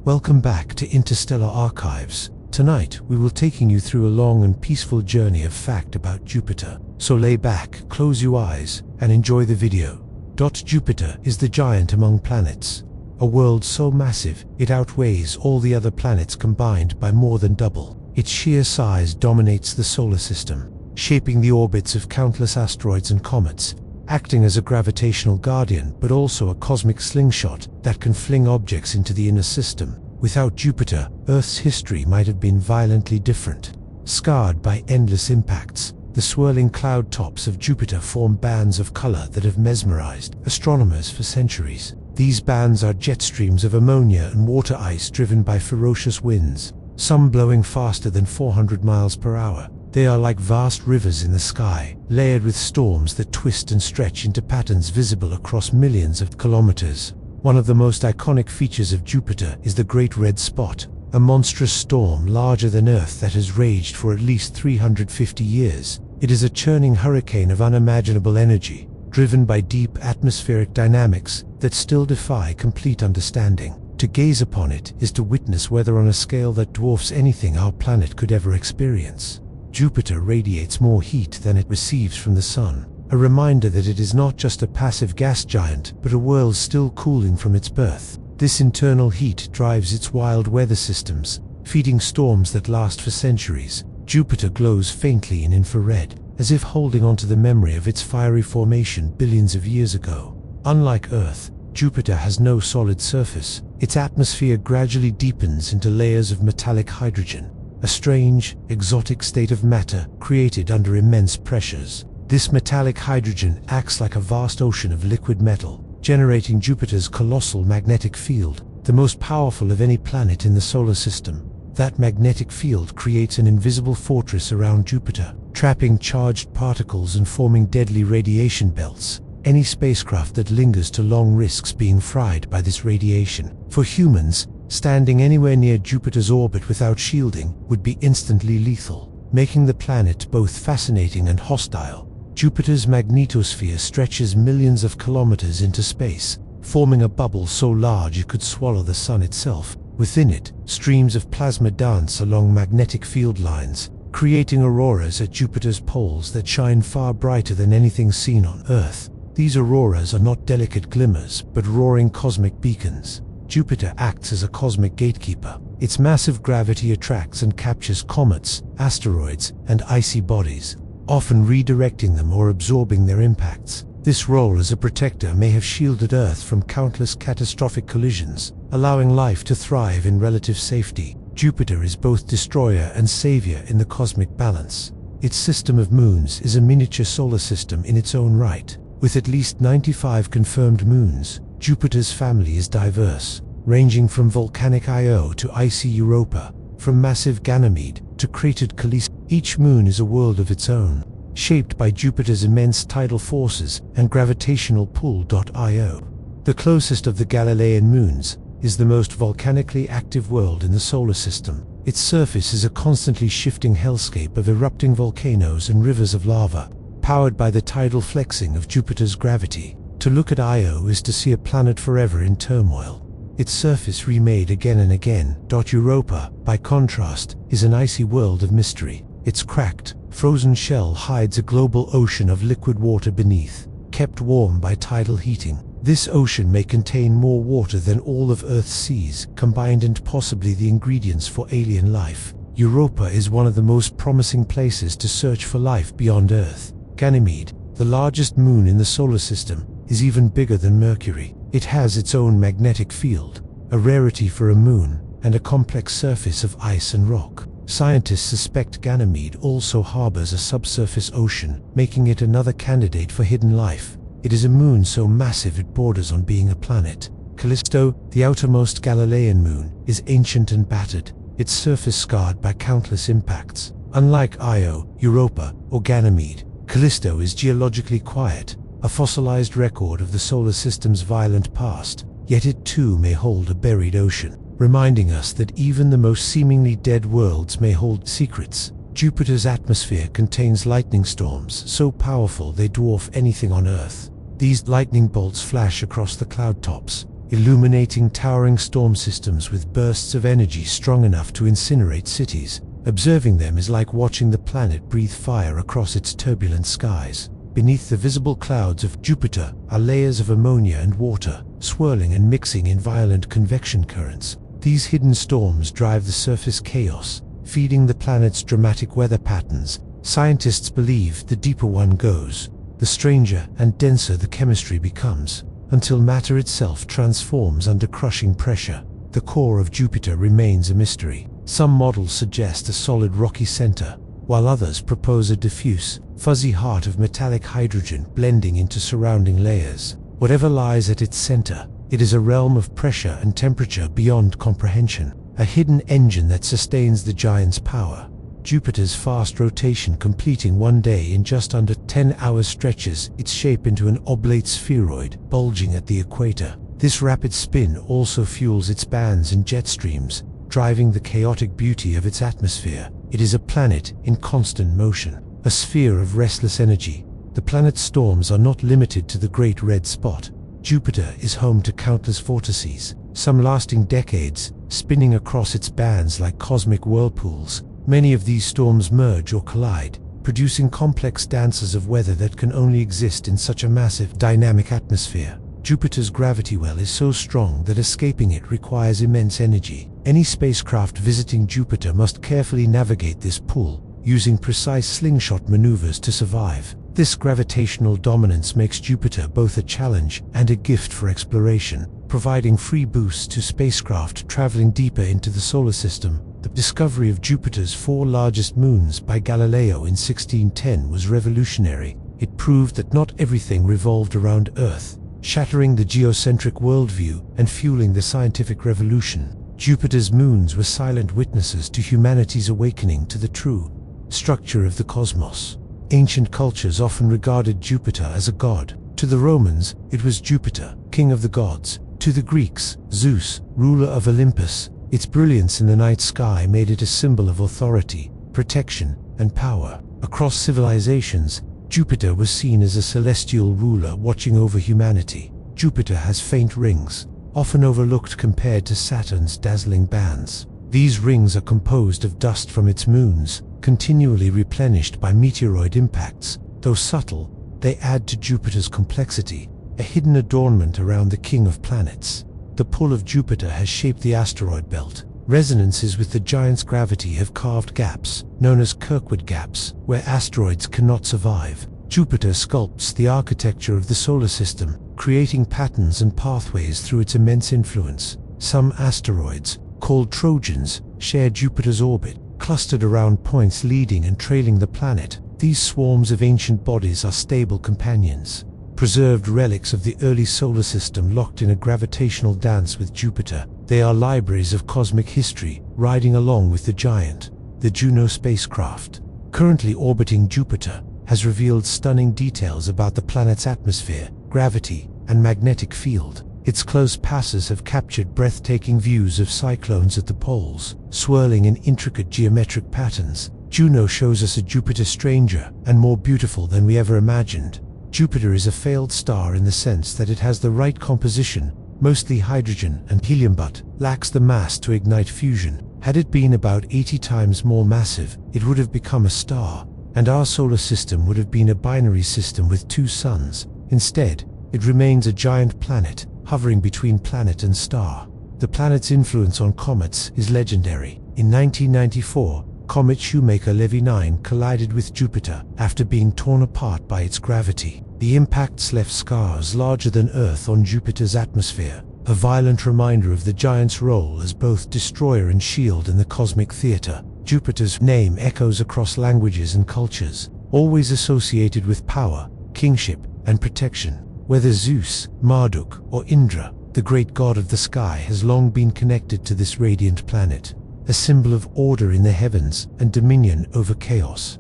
Welcome back to Interstellar Archives. Tonight, we will taking you through a long and peaceful journey of fact about Jupiter. So lay back, close your eyes, and enjoy the video. Jupiter is the giant among planets. A world so massive, it outweighs all the other planets combined by more than double. Its sheer size dominates the solar system, shaping the orbits of countless asteroids and comets, acting as a gravitational guardian but also a cosmic slingshot that can fling objects into the inner system. Without Jupiter, Earth's history might have been violently different. Scarred by endless impacts, the swirling cloud tops of Jupiter form bands of color that have mesmerized astronomers for centuries. These bands are jet streams of ammonia and water ice driven by ferocious winds, some blowing faster than 400 miles per hour. They are like vast rivers in the sky, layered with storms that twist and stretch into patterns visible across millions of kilometers. One of the most iconic features of Jupiter is the Great Red Spot, a monstrous storm larger than Earth that has raged for at least 350 years. It is a churning hurricane of unimaginable energy, driven by deep atmospheric dynamics that still defy complete understanding. To gaze upon it is to witness weather on a scale that dwarfs anything our planet could ever experience. Jupiter radiates more heat than it receives from the Sun, a reminder that it is not just a passive gas giant, but a world still cooling from its birth. This internal heat drives its wild weather systems, feeding storms that last for centuries. Jupiter glows faintly in infrared, as if holding onto the memory of its fiery formation billions of years ago. Unlike Earth, Jupiter has no solid surface. Its atmosphere gradually deepens into layers of metallic hydrogen, a strange, exotic state of matter created under immense pressures. This metallic hydrogen acts like a vast ocean of liquid metal, generating Jupiter's colossal magnetic field, the most powerful of any planet in the solar system. That magnetic field creates an invisible fortress around Jupiter, trapping charged particles and forming deadly radiation belts. Any spacecraft that lingers too long risks being fried by this radiation. For humans, standing anywhere near Jupiter's orbit without shielding would be instantly lethal, making the planet both fascinating and hostile. Jupiter's magnetosphere stretches millions of kilometers into space, forming a bubble so large it could swallow the Sun itself. Within it, streams of plasma dance along magnetic field lines, creating auroras at Jupiter's poles that shine far brighter than anything seen on Earth. These auroras are not delicate glimmers, but roaring cosmic beacons. Jupiter acts as a cosmic gatekeeper. Its massive gravity attracts and captures comets, asteroids, and icy bodies, often redirecting them or absorbing their impacts. This role as a protector may have shielded Earth from countless catastrophic collisions, allowing life to thrive in relative safety. Jupiter is both destroyer and savior in the cosmic balance. Its system of moons is a miniature solar system in its own right. With at least 95 confirmed moons, Jupiter's family is diverse, ranging from volcanic Io to icy Europa, from massive Ganymede to cratered Callisto. Each moon is a world of its own, shaped by Jupiter's immense tidal forces and gravitational pull. Io, the closest of the Galilean moons, is the most volcanically active world in the solar system. Its surface is a constantly shifting hellscape of erupting volcanoes and rivers of lava, powered by the tidal flexing of Jupiter's gravity. To look at Io is to see a planet forever in turmoil, its surface remade again and again. Europa, by contrast, is an icy world of mystery. Its cracked, frozen shell hides a global ocean of liquid water beneath, kept warm by tidal heating. This ocean may contain more water than all of Earth's seas combined, and possibly the ingredients for alien life. Europa is one of the most promising places to search for life beyond Earth. Ganymede, the largest moon in the solar system, is even bigger than Mercury. It has its own magnetic field, a rarity for a moon, and a complex surface of ice and rock. Scientists suspect Ganymede also harbors a subsurface ocean, making it another candidate for hidden life. It is a moon so massive it borders on being a planet. Callisto, the outermost Galilean moon, is ancient and battered, its surface scarred by countless impacts. Unlike Io, Europa, or Ganymede, Callisto is geologically quiet, a fossilized record of the solar system's violent past, yet it too may hold a buried ocean, reminding us that even the most seemingly dead worlds may hold secrets. Jupiter's atmosphere contains lightning storms so powerful they dwarf anything on Earth. These lightning bolts flash across the cloud tops, illuminating towering storm systems with bursts of energy strong enough to incinerate cities. Observing them is like watching the planet breathe fire across its turbulent skies. Beneath the visible clouds of Jupiter are layers of ammonia and water, swirling and mixing in violent convection currents. These hidden storms drive the surface chaos, feeding the planet's dramatic weather patterns. Scientists believe the deeper one goes, the stranger and denser the chemistry becomes, until matter itself transforms under crushing pressure. The core of Jupiter remains a mystery. Some models suggest a solid rocky center, while others propose a diffuse, fuzzy heart of metallic hydrogen blending into surrounding layers. Whatever lies at its center, it is a realm of pressure and temperature beyond comprehension, a hidden engine that sustains the giant's power. Jupiter's fast rotation, completing one day in just under 10 hours, stretches its shape into an oblate spheroid bulging at the equator. This rapid spin also fuels its bands and jet streams, driving the chaotic beauty of its atmosphere. It is a planet in constant motion, a sphere of restless energy. The planet's storms are not limited to the Great Red Spot. Jupiter is home to countless vortices, some lasting decades, spinning across its bands like cosmic whirlpools. Many of these storms merge or collide, producing complex dances of weather that can only exist in such a massive, dynamic atmosphere. Jupiter's gravity well is so strong that escaping it requires immense energy. Any spacecraft visiting Jupiter must carefully navigate this pull, using precise slingshot maneuvers to survive. This gravitational dominance makes Jupiter both a challenge and a gift for exploration, providing free boosts to spacecraft traveling deeper into the solar system. The discovery of Jupiter's 4 largest moons by Galileo in 1610 was revolutionary. It proved that not everything revolved around Earth, shattering the geocentric worldview and fueling the scientific revolution. Jupiter's moons were silent witnesses to humanity's awakening to the true structure of the cosmos. Ancient cultures often regarded Jupiter as a god. To the Romans, it was Jupiter, king of the gods. To the Greeks, Zeus, ruler of Olympus. Its brilliance in the night sky made it a symbol of authority, protection, and power. Across civilizations, Jupiter was seen as a celestial ruler watching over humanity. Jupiter has faint rings, often overlooked compared to Saturn's dazzling bands. These rings are composed of dust from its moons, continually replenished by meteoroid impacts. Though subtle, they add to Jupiter's complexity, a hidden adornment around the king of planets. The pull of Jupiter has shaped the asteroid belt. Resonances with the giant's gravity have carved gaps, known as Kirkwood gaps, where asteroids cannot survive. Jupiter sculpts the architecture of the solar system, creating patterns and pathways through its immense influence. Some asteroids, called Trojans, share Jupiter's orbit, clustered around points leading and trailing the planet. These swarms of ancient bodies are stable companions, preserved relics of the early solar system locked in a gravitational dance with Jupiter. They are libraries of cosmic history, riding along with the giant. The Juno spacecraft, currently orbiting Jupiter, has revealed stunning details about the planet's atmosphere, gravity, and magnetic field. Its close passes have captured breathtaking views of cyclones at the poles, swirling in intricate geometric patterns. Juno shows us a Jupiter stranger and more beautiful than we ever imagined. Jupiter is a failed star in the sense that it has the right composition, mostly hydrogen and helium, but lacks the mass to ignite fusion. Had it been about 80 times more massive, it would have become a star, and our solar system would have been a binary system with 2 suns. Instead, it remains a giant planet, hovering between planet and star. The planet's influence on comets is legendary. In 1994, comet Shoemaker-Levy 9 collided with Jupiter after being torn apart by its gravity. The impacts left scars larger than Earth on Jupiter's atmosphere, a violent reminder of the giant's role as both destroyer and shield in the cosmic theater. Jupiter's name echoes across languages and cultures, always associated with power, kingship, and protection. Whether Zeus, Marduk, or Indra, the great god of the sky has long been connected to this radiant planet, a symbol of order in the heavens and dominion over chaos.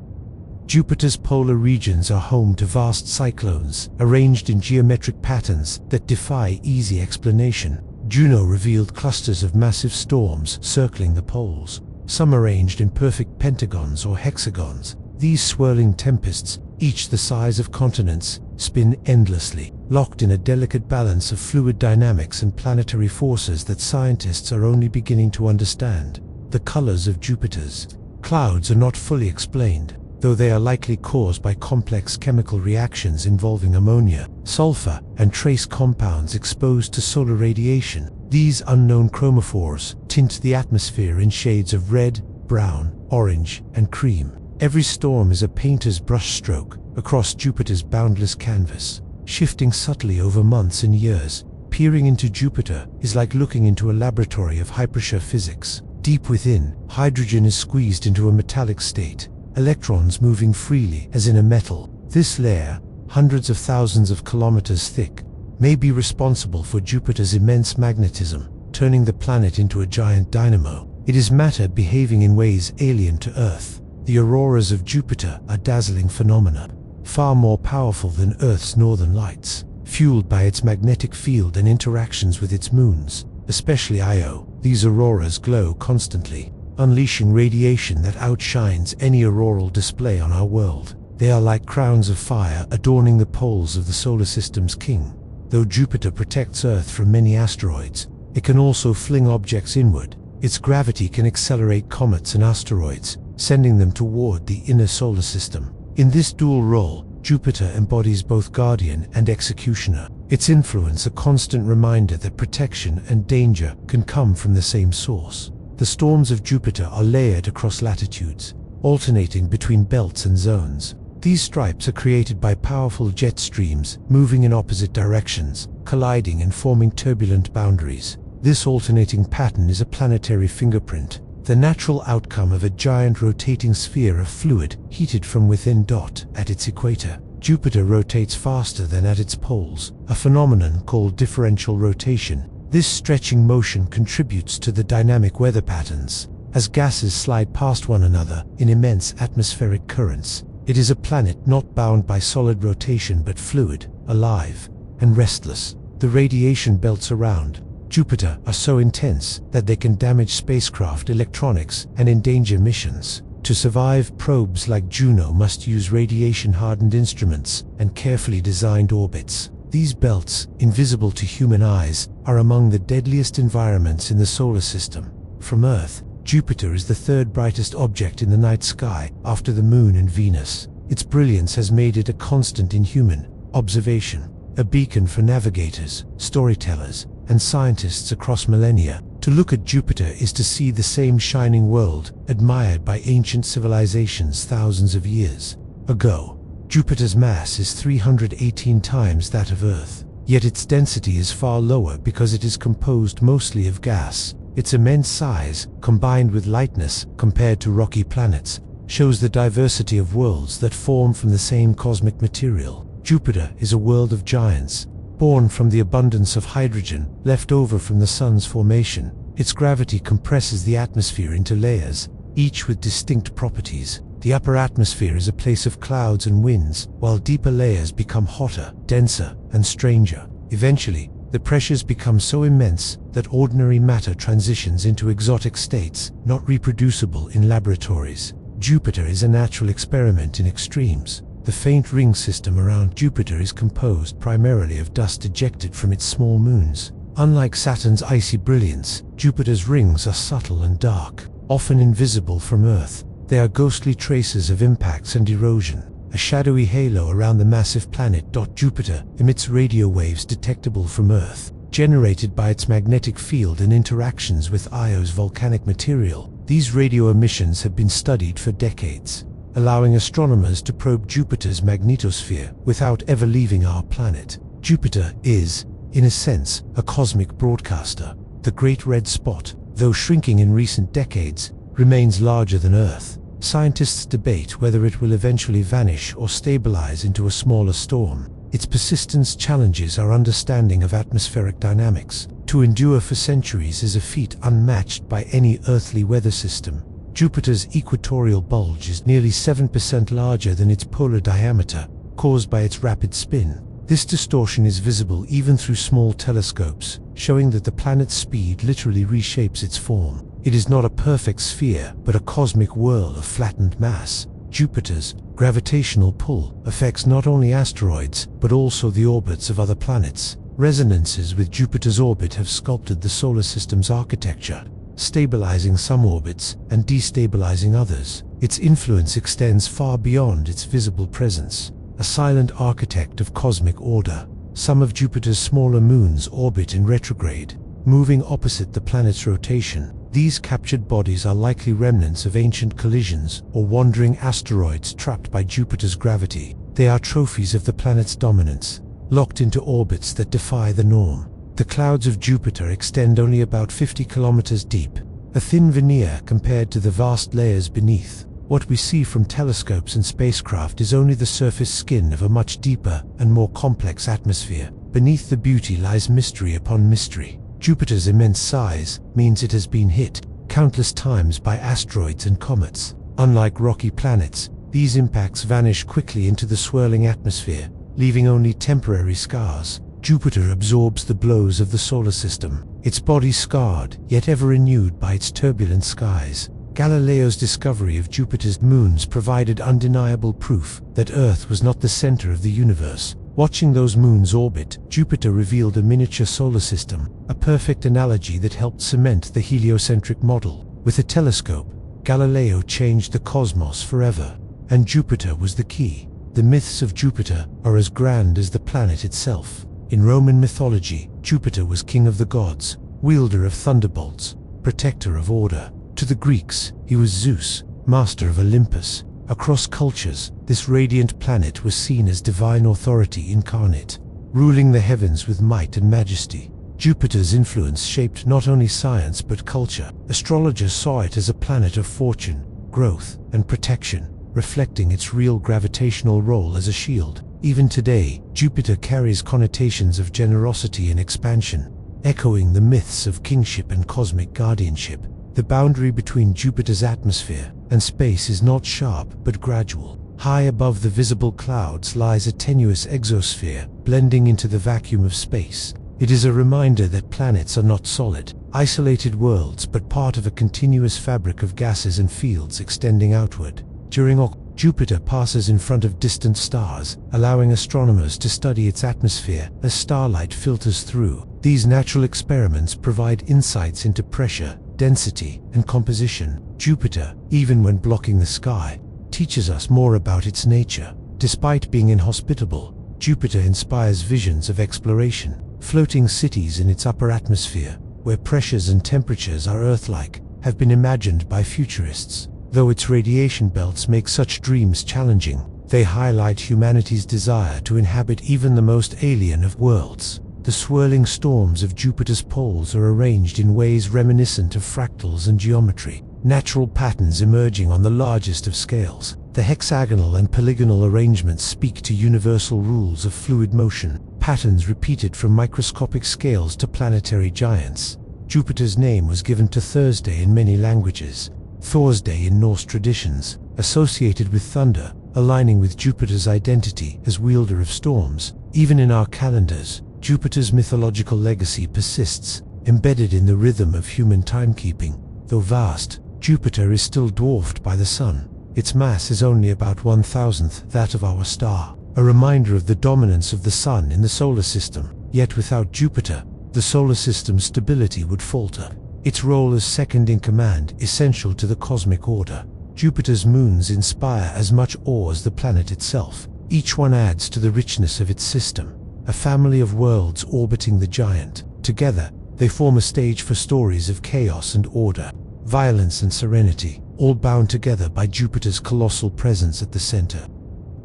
Jupiter's polar regions are home to vast cyclones, arranged in geometric patterns that defy easy explanation. Juno revealed clusters of massive storms circling the poles, some arranged in perfect pentagons or hexagons. These swirling tempests, each the size of continents, spin endlessly, locked in a delicate balance of fluid dynamics and planetary forces that scientists are only beginning to understand. The colors of Jupiter's clouds are not fully explained, though they are likely caused by complex chemical reactions involving ammonia, sulfur, and trace compounds exposed to solar radiation. These unknown chromophores tint the atmosphere in shades of red, brown, orange, and cream. Every storm is a painter's brushstroke across Jupiter's boundless canvas, shifting subtly over months and years. Peering into Jupiter is like looking into a laboratory of hypershear physics. Deep within, hydrogen is squeezed into a metallic state, electrons moving freely as in a metal. This layer, hundreds of thousands of kilometers thick, may be responsible for Jupiter's immense magnetism, turning the planet into a giant dynamo. It is matter behaving in ways alien to Earth. The auroras of Jupiter are dazzling phenomena, far more powerful than Earth's northern lights, fueled by its magnetic field and interactions with its moons, especially Io. These auroras glow constantly, unleashing radiation that outshines any auroral display on our world. They are like crowns of fire adorning the poles of the solar system's king. Though Jupiter protects Earth from many asteroids, it can also fling objects inward. Its gravity can accelerate comets and asteroids, sending them toward the inner solar system. In this dual role, Jupiter embodies both guardian and executioner, its influence a constant reminder that protection and danger can come from the same source. The storms of Jupiter are layered across latitudes, alternating between belts and zones. These stripes are created by powerful jet streams moving in opposite directions, colliding and forming turbulent boundaries. This alternating pattern is a planetary fingerprint, the natural outcome of a giant rotating sphere of fluid heated from within. At its equator, Jupiter rotates faster than at its poles, a phenomenon called differential rotation. This stretching motion contributes to the dynamic weather patterns, as gases slide past one another in immense atmospheric currents. It is a planet not bound by solid rotation but fluid, alive, and restless. The radiation belts around Jupiter are so intense that they can damage spacecraft electronics and endanger missions. To survive, probes like Juno must use radiation-hardened instruments and carefully designed orbits. These belts, invisible to human eyes, are among the deadliest environments in the solar system. From Earth, Jupiter is the third brightest object in the night sky after the Moon and Venus. Its brilliance has made it a constant in human observation, a beacon for navigators, storytellers, and scientists across millennia. To look at Jupiter is to see the same shining world admired by ancient civilizations thousands of years ago. Jupiter's mass is 318 times that of Earth, yet its density is far lower because it is composed mostly of gas. Its immense size, combined with lightness compared to rocky planets, shows the diversity of worlds that form from the same cosmic material. Jupiter is a world of giants, born from the abundance of hydrogen left over from the Sun's formation. Its gravity compresses the atmosphere into layers, each with distinct properties. The upper atmosphere is a place of clouds and winds, while deeper layers become hotter, denser, and stranger. Eventually, the pressures become so immense that ordinary matter transitions into exotic states, not reproducible in laboratories. Jupiter is a natural experiment in extremes. The faint ring system around Jupiter is composed primarily of dust ejected from its small moons. Unlike Saturn's icy brilliance, Jupiter's rings are subtle and dark, often invisible from Earth. They are ghostly traces of impacts and erosion, a shadowy halo around the massive planet. Jupiter emits radio waves detectable from Earth, generated by its magnetic field and interactions with Io's volcanic material. These radio emissions have been studied for decades, allowing astronomers to probe Jupiter's magnetosphere without ever leaving our planet. Jupiter is, in a sense, a cosmic broadcaster. The Great Red Spot, though shrinking in recent decades, remains larger than Earth. Scientists debate whether it will eventually vanish or stabilize into a smaller storm. Its persistence challenges our understanding of atmospheric dynamics. To endure for centuries is a feat unmatched by any earthly weather system. Jupiter's equatorial bulge is nearly 7% larger than its polar diameter, caused by its rapid spin. This distortion is visible even through small telescopes, showing that the planet's speed literally reshapes its form. It is not a perfect sphere, but a cosmic whirl of flattened mass. Jupiter's gravitational pull affects not only asteroids, but also the orbits of other planets. Resonances with Jupiter's orbit have sculpted the solar system's architecture, stabilizing some orbits and destabilizing others. Its influence extends far beyond its visible presence, a silent architect of cosmic order. Some of Jupiter's smaller moons orbit in retrograde, moving opposite the planet's rotation. These captured bodies are likely remnants of ancient collisions or wandering asteroids trapped by Jupiter's gravity. They are trophies of the planet's dominance, locked into orbits that defy the norm. The clouds of Jupiter extend only about 50 kilometers deep, a thin veneer compared to the vast layers beneath. What we see from telescopes and spacecraft is only the surface skin of a much deeper and more complex atmosphere. Beneath the beauty lies mystery upon mystery. Jupiter's immense size means it has been hit countless times by asteroids and comets. Unlike rocky planets, these impacts vanish quickly into the swirling atmosphere, leaving only temporary scars. Jupiter absorbs the blows of the solar system, its body scarred, yet ever renewed by its turbulent skies. Galileo's discovery of Jupiter's moons provided undeniable proof that Earth was not the center of the universe. Watching those moons orbit, Jupiter revealed a miniature solar system, a perfect analogy that helped cement the heliocentric model. With a telescope, Galileo changed the cosmos forever, and Jupiter was the key. The myths of Jupiter are as grand as the planet itself. In Roman mythology, Jupiter was king of the gods, wielder of thunderbolts, protector of order. To the Greeks, he was Zeus, master of Olympus. Across cultures, this radiant planet was seen as divine authority incarnate, ruling the heavens with might and majesty. Jupiter's influence shaped not only science but culture. Astrologers saw it as a planet of fortune, growth, and protection, reflecting its real gravitational role as a shield. Even today, Jupiter carries connotations of generosity and expansion, echoing the myths of kingship and cosmic guardianship. The boundary between Jupiter's atmosphere and space is not sharp but gradual. High above the visible clouds lies a tenuous exosphere, blending into the vacuum of space. It is a reminder that planets are not solid, isolated worlds but part of a continuous fabric of gases and fields extending outward. During Jupiter passes in front of distant stars, allowing astronomers to study its atmosphere as starlight filters through. These natural experiments provide insights into pressure, density, and composition. Jupiter, even when blocking the sky, teaches us more about its nature. Despite being inhospitable, Jupiter inspires visions of exploration. Floating cities in its upper atmosphere, where pressures and temperatures are Earth-like, have been imagined by futurists. Though its radiation belts make such dreams challenging, they highlight humanity's desire to inhabit even the most alien of worlds. The swirling storms of Jupiter's poles are arranged in ways reminiscent of fractals and geometry, natural patterns emerging on the largest of scales. The hexagonal and polygonal arrangements speak to universal rules of fluid motion, patterns repeated from microscopic scales to planetary giants. Jupiter's name was given to Thursday in many languages, Thursday in Norse traditions, associated with thunder, aligning with Jupiter's identity as wielder of storms. Even in our calendars, Jupiter's mythological legacy persists, embedded in the rhythm of human timekeeping. Though vast, Jupiter is still dwarfed by the Sun. Its mass is only about 1,000th that of our star, a reminder of the dominance of the Sun in the solar system. Yet without Jupiter, the solar system's stability would falter. Its role as second in command, essential to the cosmic order. Jupiter's moons inspire as much awe as the planet itself. Each one adds to the richness of its system, a family of worlds orbiting the giant. Together, they form a stage for stories of chaos and order, violence and serenity, all bound together by Jupiter's colossal presence at the center.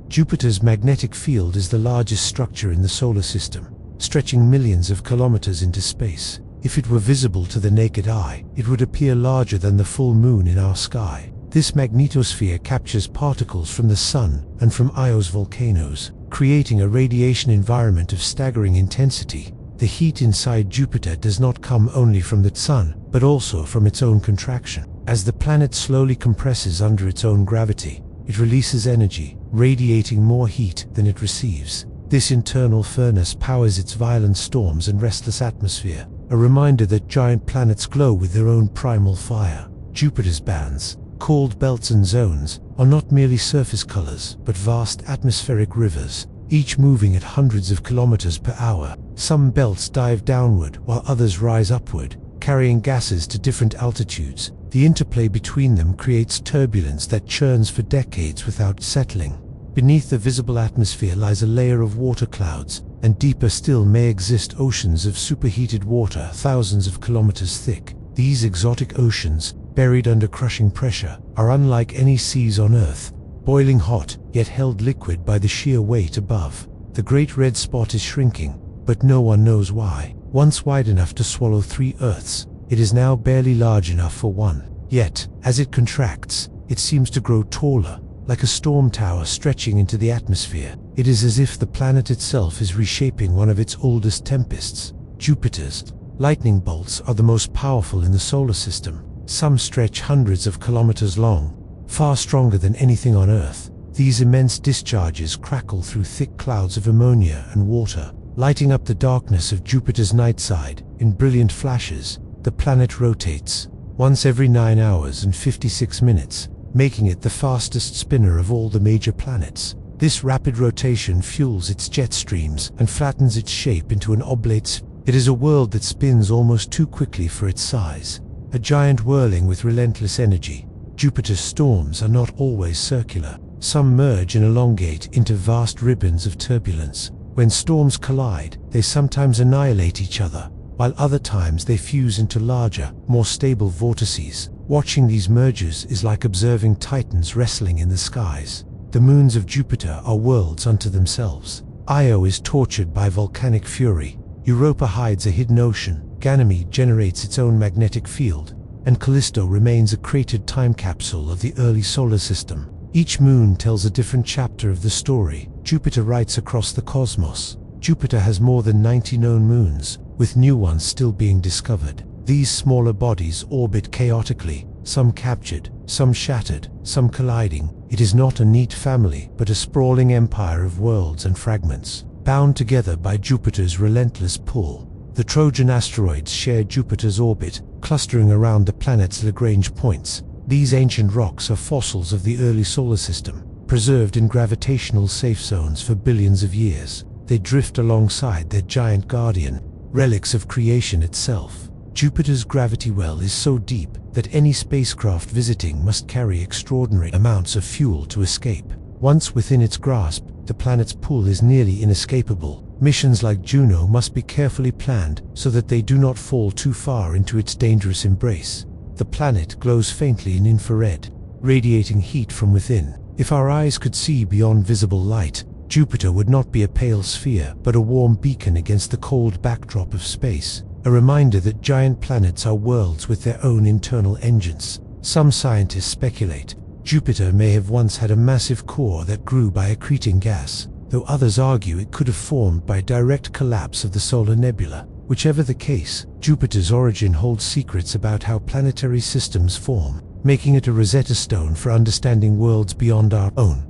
Jupiter's magnetic field is the largest structure in the solar system, stretching millions of kilometers into space. If it were visible to the naked eye, it would appear larger than the full moon in our sky. This magnetosphere captures particles from the Sun and from Io's volcanoes, creating a radiation environment of staggering intensity. The heat inside Jupiter does not come only from the Sun, but also from its own contraction. As the planet slowly compresses under its own gravity, it releases energy, radiating more heat than it receives. This internal furnace powers its violent storms and restless atmosphere, a reminder that giant planets glow with their own primal fire. Jupiter's bands, Cold belts and zones are not merely surface colors, but vast atmospheric rivers, each moving at hundreds of kilometers per hour. Some belts dive downward while others rise upward, carrying gases to different altitudes. The interplay between them creates turbulence that churns for decades without settling. Beneath the visible atmosphere lies a layer of water clouds, and deeper still may exist oceans of superheated water thousands of kilometers thick. These exotic oceans, buried under crushing pressure, are unlike any seas on Earth, boiling hot, yet held liquid by the sheer weight above. The Great Red Spot is shrinking, but no one knows why. Once wide enough to swallow 3 Earths, it is now barely large enough for one. Yet, as it contracts, it seems to grow taller, like a storm tower stretching into the atmosphere. It is as if the planet itself is reshaping one of its oldest tempests. Jupiter's lightning bolts are the most powerful in the solar system. Some stretch hundreds of kilometers long, far stronger than anything on Earth. These immense discharges crackle through thick clouds of ammonia and water, lighting up the darkness of Jupiter's night side. In brilliant flashes, the planet rotates, once every 9 hours and 56 minutes, making it the fastest spinner of all the major planets. This rapid rotation fuels its jet streams and flattens its shape into an oblate sphere. It is a world that spins almost too quickly for its size, a giant whirling with relentless energy. Jupiter's storms are not always circular. Some merge and elongate into vast ribbons of turbulence. When storms collide, they sometimes annihilate each other, while other times they fuse into larger, more stable vortices. Watching these mergers is like observing titans wrestling in the skies. The moons of Jupiter are worlds unto themselves. Io is tortured by volcanic fury. Europa hides a hidden ocean. Ganymede generates its own magnetic field, and Callisto remains a cratered time capsule of the early solar system. Each moon tells a different chapter of the story. Jupiter writes across the cosmos. Jupiter has more than 90 known moons, with new ones still being discovered. These smaller bodies orbit chaotically, some captured, some shattered, some colliding. It is not a neat family, but a sprawling empire of worlds and fragments, bound together by Jupiter's relentless pull. The Trojan asteroids share Jupiter's orbit, clustering around the planet's Lagrange points. These ancient rocks are fossils of the early solar system, preserved in gravitational safe zones for billions of years. They drift alongside their giant guardian, relics of creation itself. Jupiter's gravity well is so deep that any spacecraft visiting must carry extraordinary amounts of fuel to escape. Once within its grasp, the planet's pull is nearly inescapable. Missions like Juno must be carefully planned so that they do not fall too far into its dangerous embrace. The planet glows faintly in infrared, radiating heat from within. If our eyes could see beyond visible light, Jupiter would not be a pale sphere, but a warm beacon against the cold backdrop of space. A reminder that giant planets are worlds with their own internal engines. Some scientists speculate Jupiter may have once had a massive core that grew by accreting gas, though others argue it could have formed by direct collapse of the solar nebula. Whichever the case, Jupiter's origin holds secrets about how planetary systems form, making it a Rosetta Stone for understanding worlds beyond our own.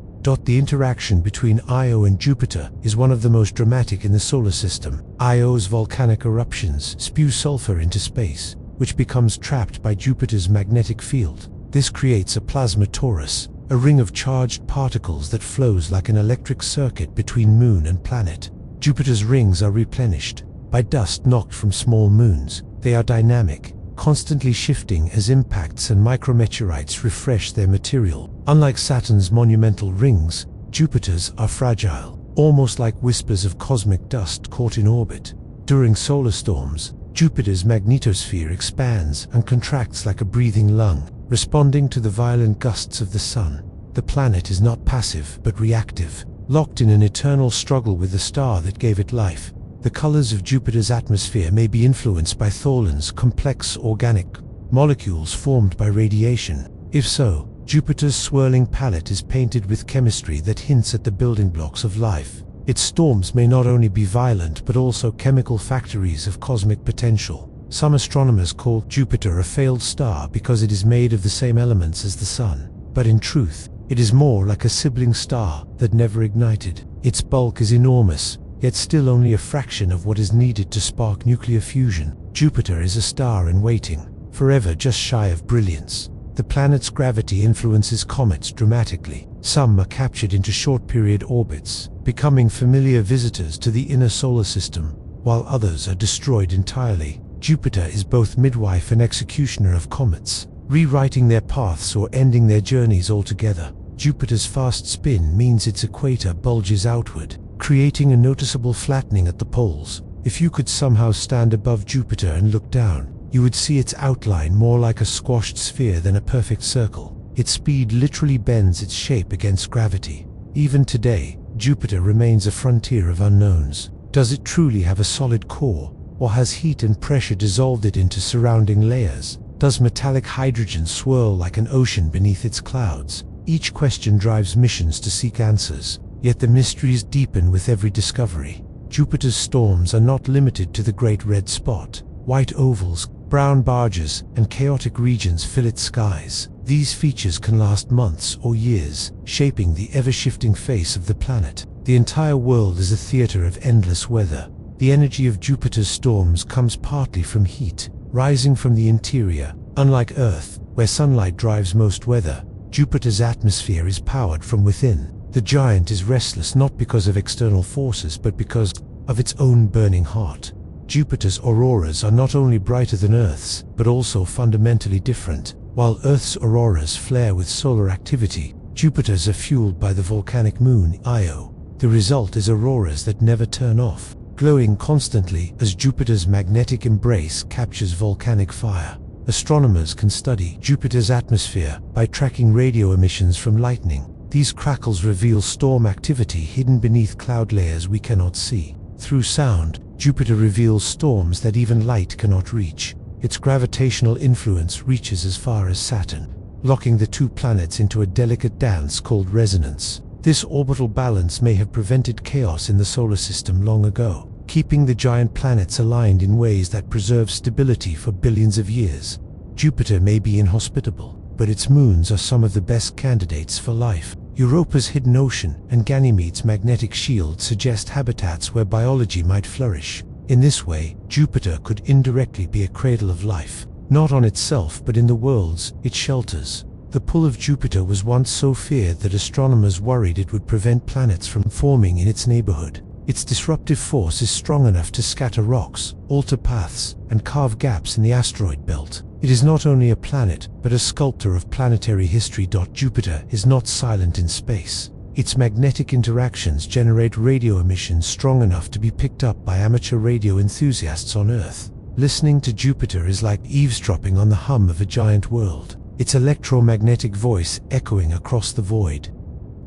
The interaction between Io and Jupiter is one of the most dramatic in the solar system. Io's volcanic eruptions spew sulfur into space, which becomes trapped by Jupiter's magnetic field. This creates a plasma torus, a ring of charged particles that flows like an electric circuit between moon and planet. Jupiter's rings are replenished by dust knocked from small moons. They are dynamic, constantly shifting as impacts and micrometeorites refresh their material. Unlike Saturn's monumental rings, Jupiter's are fragile, almost like whispers of cosmic dust caught in orbit. During solar storms, Jupiter's magnetosphere expands and contracts like a breathing lung, responding to the violent gusts of the sun. The planet is not passive but reactive, locked in an eternal struggle with the star that gave it life. The colors of Jupiter's atmosphere may be influenced by tholins, complex organic molecules formed by radiation. If so, Jupiter's swirling palette is painted with chemistry that hints at the building blocks of life. Its storms may not only be violent but also chemical factories of cosmic potential. Some astronomers call Jupiter a failed star because it is made of the same elements as the Sun. But in truth, it is more like a sibling star that never ignited. Its bulk is enormous, yet still only a fraction of what is needed to spark nuclear fusion. Jupiter is a star in waiting, forever just shy of brilliance. The planet's gravity influences comets dramatically. Some are captured into short-period orbits, becoming familiar visitors to the inner solar system, while others are destroyed entirely. Jupiter is both midwife and executioner of comets, rewriting their paths or ending their journeys altogether. Jupiter's fast spin means its equator bulges outward, creating a noticeable flattening at the poles. If you could somehow stand above Jupiter and look down, you would see its outline more like a squashed sphere than a perfect circle. Its speed literally bends its shape against gravity. Even today, Jupiter remains a frontier of unknowns. Does it truly have a solid core, or has heat and pressure dissolved it into surrounding layers? Does metallic hydrogen swirl like an ocean beneath its clouds? Each question drives missions to seek answers, yet the mysteries deepen with every discovery. Jupiter's storms are not limited to the Great Red Spot. White ovals, brown barges, and chaotic regions fill its skies. These features can last months or years, shaping the ever-shifting face of the planet. The entire world is a theater of endless weather. The energy of Jupiter's storms comes partly from heat, rising from the interior. Unlike Earth, where sunlight drives most weather, Jupiter's atmosphere is powered from within. The giant is restless not because of external forces, but because of its own burning heart. Jupiter's auroras are not only brighter than Earth's, but also fundamentally different. While Earth's auroras flare with solar activity, Jupiter's are fueled by the volcanic moon, Io. The result is auroras that never turn off, glowing constantly as Jupiter's magnetic embrace captures volcanic fire. Astronomers can study Jupiter's atmosphere by tracking radio emissions from lightning. These crackles reveal storm activity hidden beneath cloud layers we cannot see. Through sound, Jupiter reveals storms that even light cannot reach. Its gravitational influence reaches as far as Saturn, locking the two planets into a delicate dance called resonance. This orbital balance may have prevented chaos in the solar system long ago, keeping the giant planets aligned in ways that preserve stability for billions of years. Jupiter may be inhospitable, but its moons are some of the best candidates for life. Europa's hidden ocean and Ganymede's magnetic shield suggest habitats where biology might flourish. In this way, Jupiter could indirectly be a cradle of life, not on itself but in the worlds it shelters. The pull of Jupiter was once so feared that astronomers worried it would prevent planets from forming in its neighborhood. Its disruptive force is strong enough to scatter rocks, alter paths, and carve gaps in the asteroid belt. It is not only a planet, but a sculptor of planetary history. Jupiter is not silent in space. Its magnetic interactions generate radio emissions strong enough to be picked up by amateur radio enthusiasts on Earth. Listening to Jupiter is like eavesdropping on the hum of a giant world, its electromagnetic voice echoing across the void.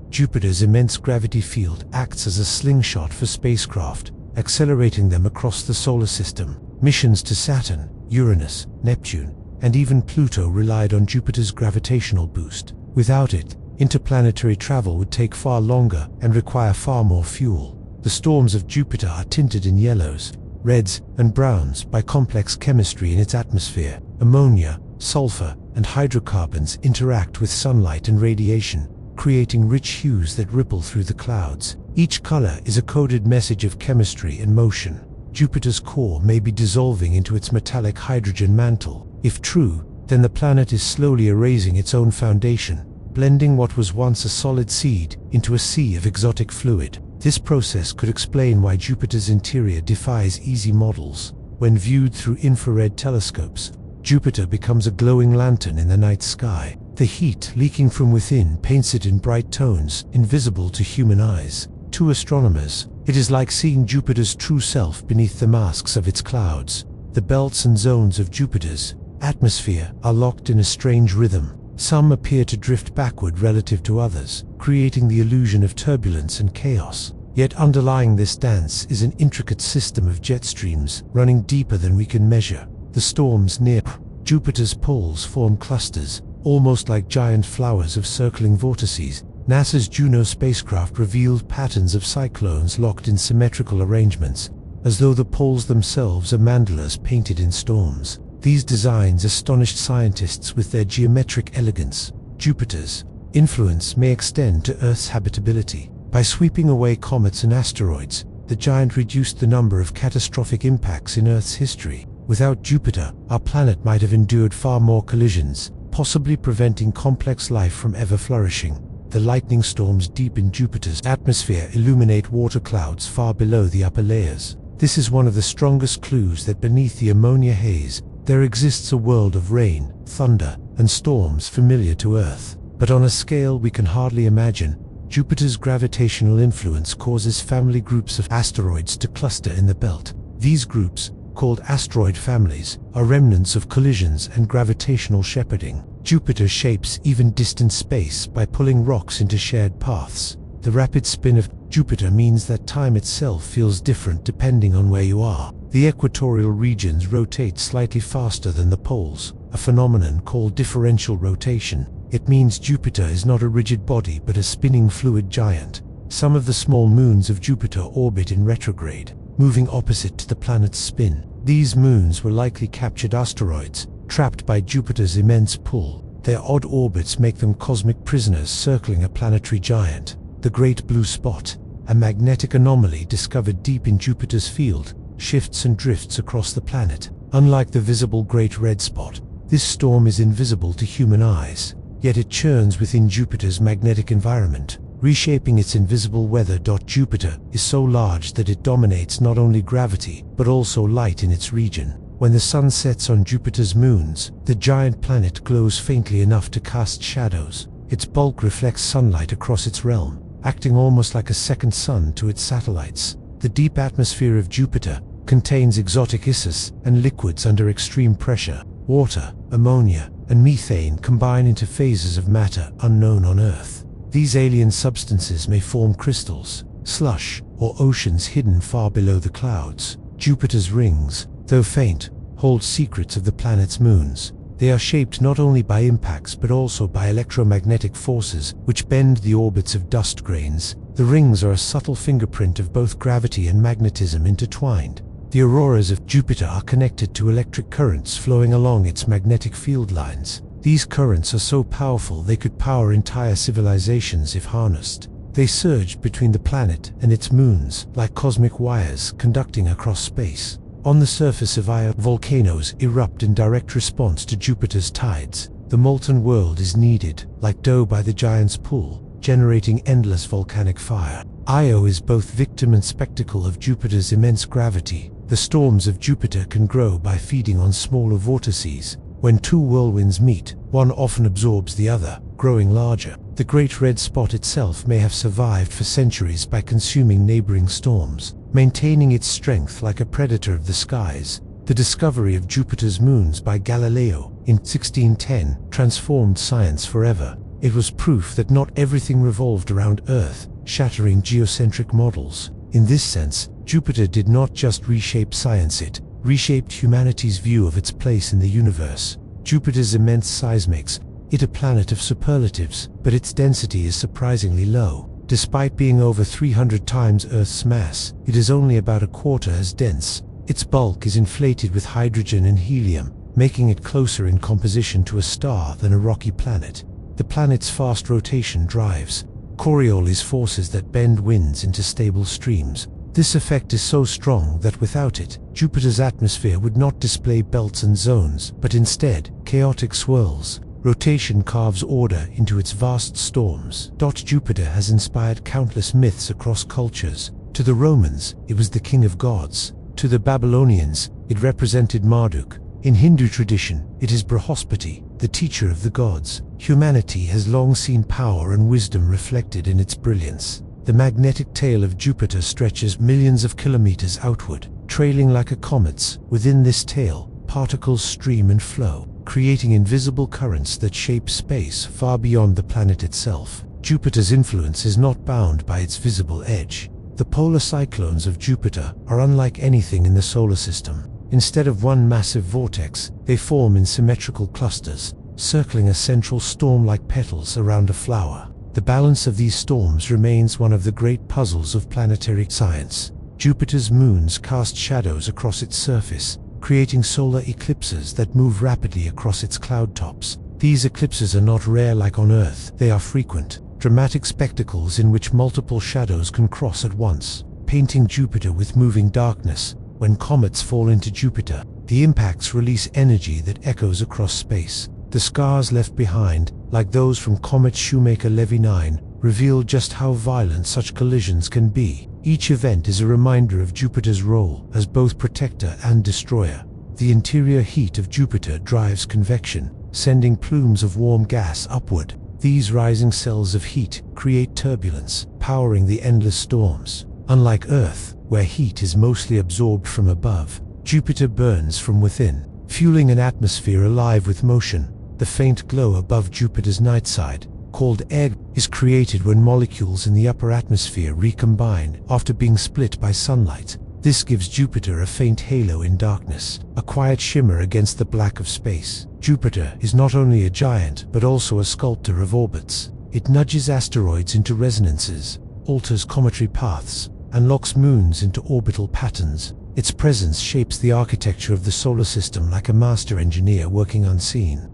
Jupiter's immense gravity field acts as a slingshot for spacecraft, accelerating them across the solar system. Missions to Saturn, Uranus, Neptune, and even Pluto relied on Jupiter's gravitational boost. Without it, interplanetary travel would take far longer and require far more fuel. The storms of Jupiter are tinted in yellows, reds, and browns by complex chemistry in its atmosphere. Ammonia, sulfur, and hydrocarbons interact with sunlight and radiation, creating rich hues that ripple through the clouds. Each color is a coded message of chemistry and motion. Jupiter's core may be dissolving into its metallic hydrogen mantle. If true, then the planet is slowly erasing its own foundation, blending what was once a solid seed into a sea of exotic fluid. This process could explain why Jupiter's interior defies easy models. When viewed through infrared telescopes, Jupiter becomes a glowing lantern in the night sky. The heat leaking from within paints it in bright tones, invisible to human eyes. To astronomers, it is like seeing Jupiter's true self beneath the masks of its clouds. The belts and zones of Jupiter's atmosphere are locked in a strange rhythm. Some appear to drift backward relative to others, creating the illusion of turbulence and chaos. Yet underlying this dance is an intricate system of jet streams running deeper than we can measure. The storms near Jupiter's poles form clusters, almost like giant flowers of circling vortices. NASA's Juno spacecraft revealed patterns of cyclones locked in symmetrical arrangements, as though the poles themselves are mandalas painted in storms. These designs astonished scientists with their geometric elegance. Jupiter's influence may extend to Earth's habitability. By sweeping away comets and asteroids, the giant reduced the number of catastrophic impacts in Earth's history. Without Jupiter, our planet might have endured far more collisions, possibly preventing complex life from ever flourishing. The lightning storms deep in Jupiter's atmosphere illuminate water clouds far below the upper layers. This is one of the strongest clues that beneath the ammonia haze, there exists a world of rain, thunder, and storms familiar to Earth. But on a scale we can hardly imagine, Jupiter's gravitational influence causes family groups of asteroids to cluster in the belt. These groups, called asteroid families, are remnants of collisions and gravitational shepherding. Jupiter shapes even distant space by pulling rocks into shared paths. The rapid spin of Jupiter means that time itself feels different depending on where you are. The equatorial regions rotate slightly faster than the poles, a phenomenon called differential rotation. It means Jupiter is not a rigid body but a spinning fluid giant. Some of the small moons of Jupiter orbit in retrograde, moving opposite to the planet's spin. These moons were likely captured asteroids, trapped by Jupiter's immense pull. Their odd orbits make them cosmic prisoners circling a planetary giant. The Great Blue Spot, a magnetic anomaly discovered deep in Jupiter's field, shifts and drifts across the planet. Unlike the visible Great Red Spot, this storm is invisible to human eyes, yet it churns within Jupiter's magnetic environment, reshaping its invisible weather. Jupiter is so large that it dominates not only gravity, but also light in its region. When the sun sets on Jupiter's moons, the giant planet glows faintly enough to cast shadows. Its bulk reflects sunlight across its realm, acting almost like a second sun to its satellites. The deep atmosphere of Jupiter contains exotic gases and liquids under extreme pressure. Water, ammonia, and methane combine into phases of matter unknown on Earth. These alien substances may form crystals, slush, or oceans hidden far below the clouds. Jupiter's rings, though faint, hold secrets of the planet's moons. They are shaped not only by impacts but also by electromagnetic forces which bend the orbits of dust grains. The rings are a subtle fingerprint of both gravity and magnetism intertwined. The auroras of Jupiter are connected to electric currents flowing along its magnetic field lines. These currents are so powerful they could power entire civilizations if harnessed. They surge between the planet and its moons like cosmic wires conducting across space. On the surface of Io, volcanoes erupt in direct response to Jupiter's tides. The molten world is kneaded, like dough by the giant's pull, generating endless volcanic fire. Io is both victim and spectacle of Jupiter's immense gravity. The storms of Jupiter can grow by feeding on smaller vortices. When two whirlwinds meet, one often absorbs the other, growing larger. The Great Red Spot itself may have survived for centuries by consuming neighboring storms, maintaining its strength like a predator of the skies. The discovery of Jupiter's moons by Galileo in 1610 transformed science forever. It was proof that not everything revolved around Earth, shattering geocentric models. In this sense, Jupiter did not just reshape science, it reshaped humanity's view of its place in the universe. Jupiter's immense size makes it a planet of superlatives, but its density is surprisingly low. Despite being over 300 times Earth's mass, it is only about a quarter as dense. Its bulk is inflated with hydrogen and helium, making it closer in composition to a star than a rocky planet. The planet's fast rotation drives Coriolis forces that bend winds into stable streams. This effect is so strong that without it, Jupiter's atmosphere would not display belts and zones, but instead, chaotic swirls. Rotation carves order into its vast storms. Jupiter has inspired countless myths across cultures. To the Romans, it was the king of gods. To the Babylonians, it represented Marduk. In Hindu tradition, it is Brihaspati, the teacher of the gods. Humanity has long seen power and wisdom reflected in its brilliance. The magnetic tail of Jupiter stretches millions of kilometers outward, trailing like a comet's. Within this tail, particles stream and flow, creating invisible currents that shape space far beyond the planet itself. Jupiter's influence is not bound by its visible edge. The polar cyclones of Jupiter are unlike anything in the solar system. Instead of one massive vortex, they form in symmetrical clusters, circling a central storm like petals around a flower. The balance of these storms remains one of the great puzzles of planetary science. Jupiter's moons cast shadows across its surface, creating solar eclipses that move rapidly across its cloud tops. These eclipses are not rare like on Earth, they are frequent, dramatic spectacles in which multiple shadows can cross at once, painting Jupiter with moving darkness. When comets fall into Jupiter, the impacts release energy that echoes across space. The scars left behind, like those from comet Shoemaker-Levy 9, reveal just how violent such collisions can be. Each event is a reminder of Jupiter's role as both protector and destroyer. The interior heat of Jupiter drives convection, sending plumes of warm gas upward. These rising cells of heat create turbulence, powering the endless storms. Unlike Earth, where heat is mostly absorbed from above, Jupiter burns from within, fueling an atmosphere alive with motion. The faint glow above Jupiter's night side, called air, is created when molecules in the upper atmosphere recombine after being split by sunlight. This gives Jupiter a faint halo in darkness, a quiet shimmer against the black of space. Jupiter is not only a giant, but also a sculptor of orbits. It nudges asteroids into resonances, alters cometary paths, and locks moons into orbital patterns. Its presence shapes the architecture of the solar system like a master engineer working unseen.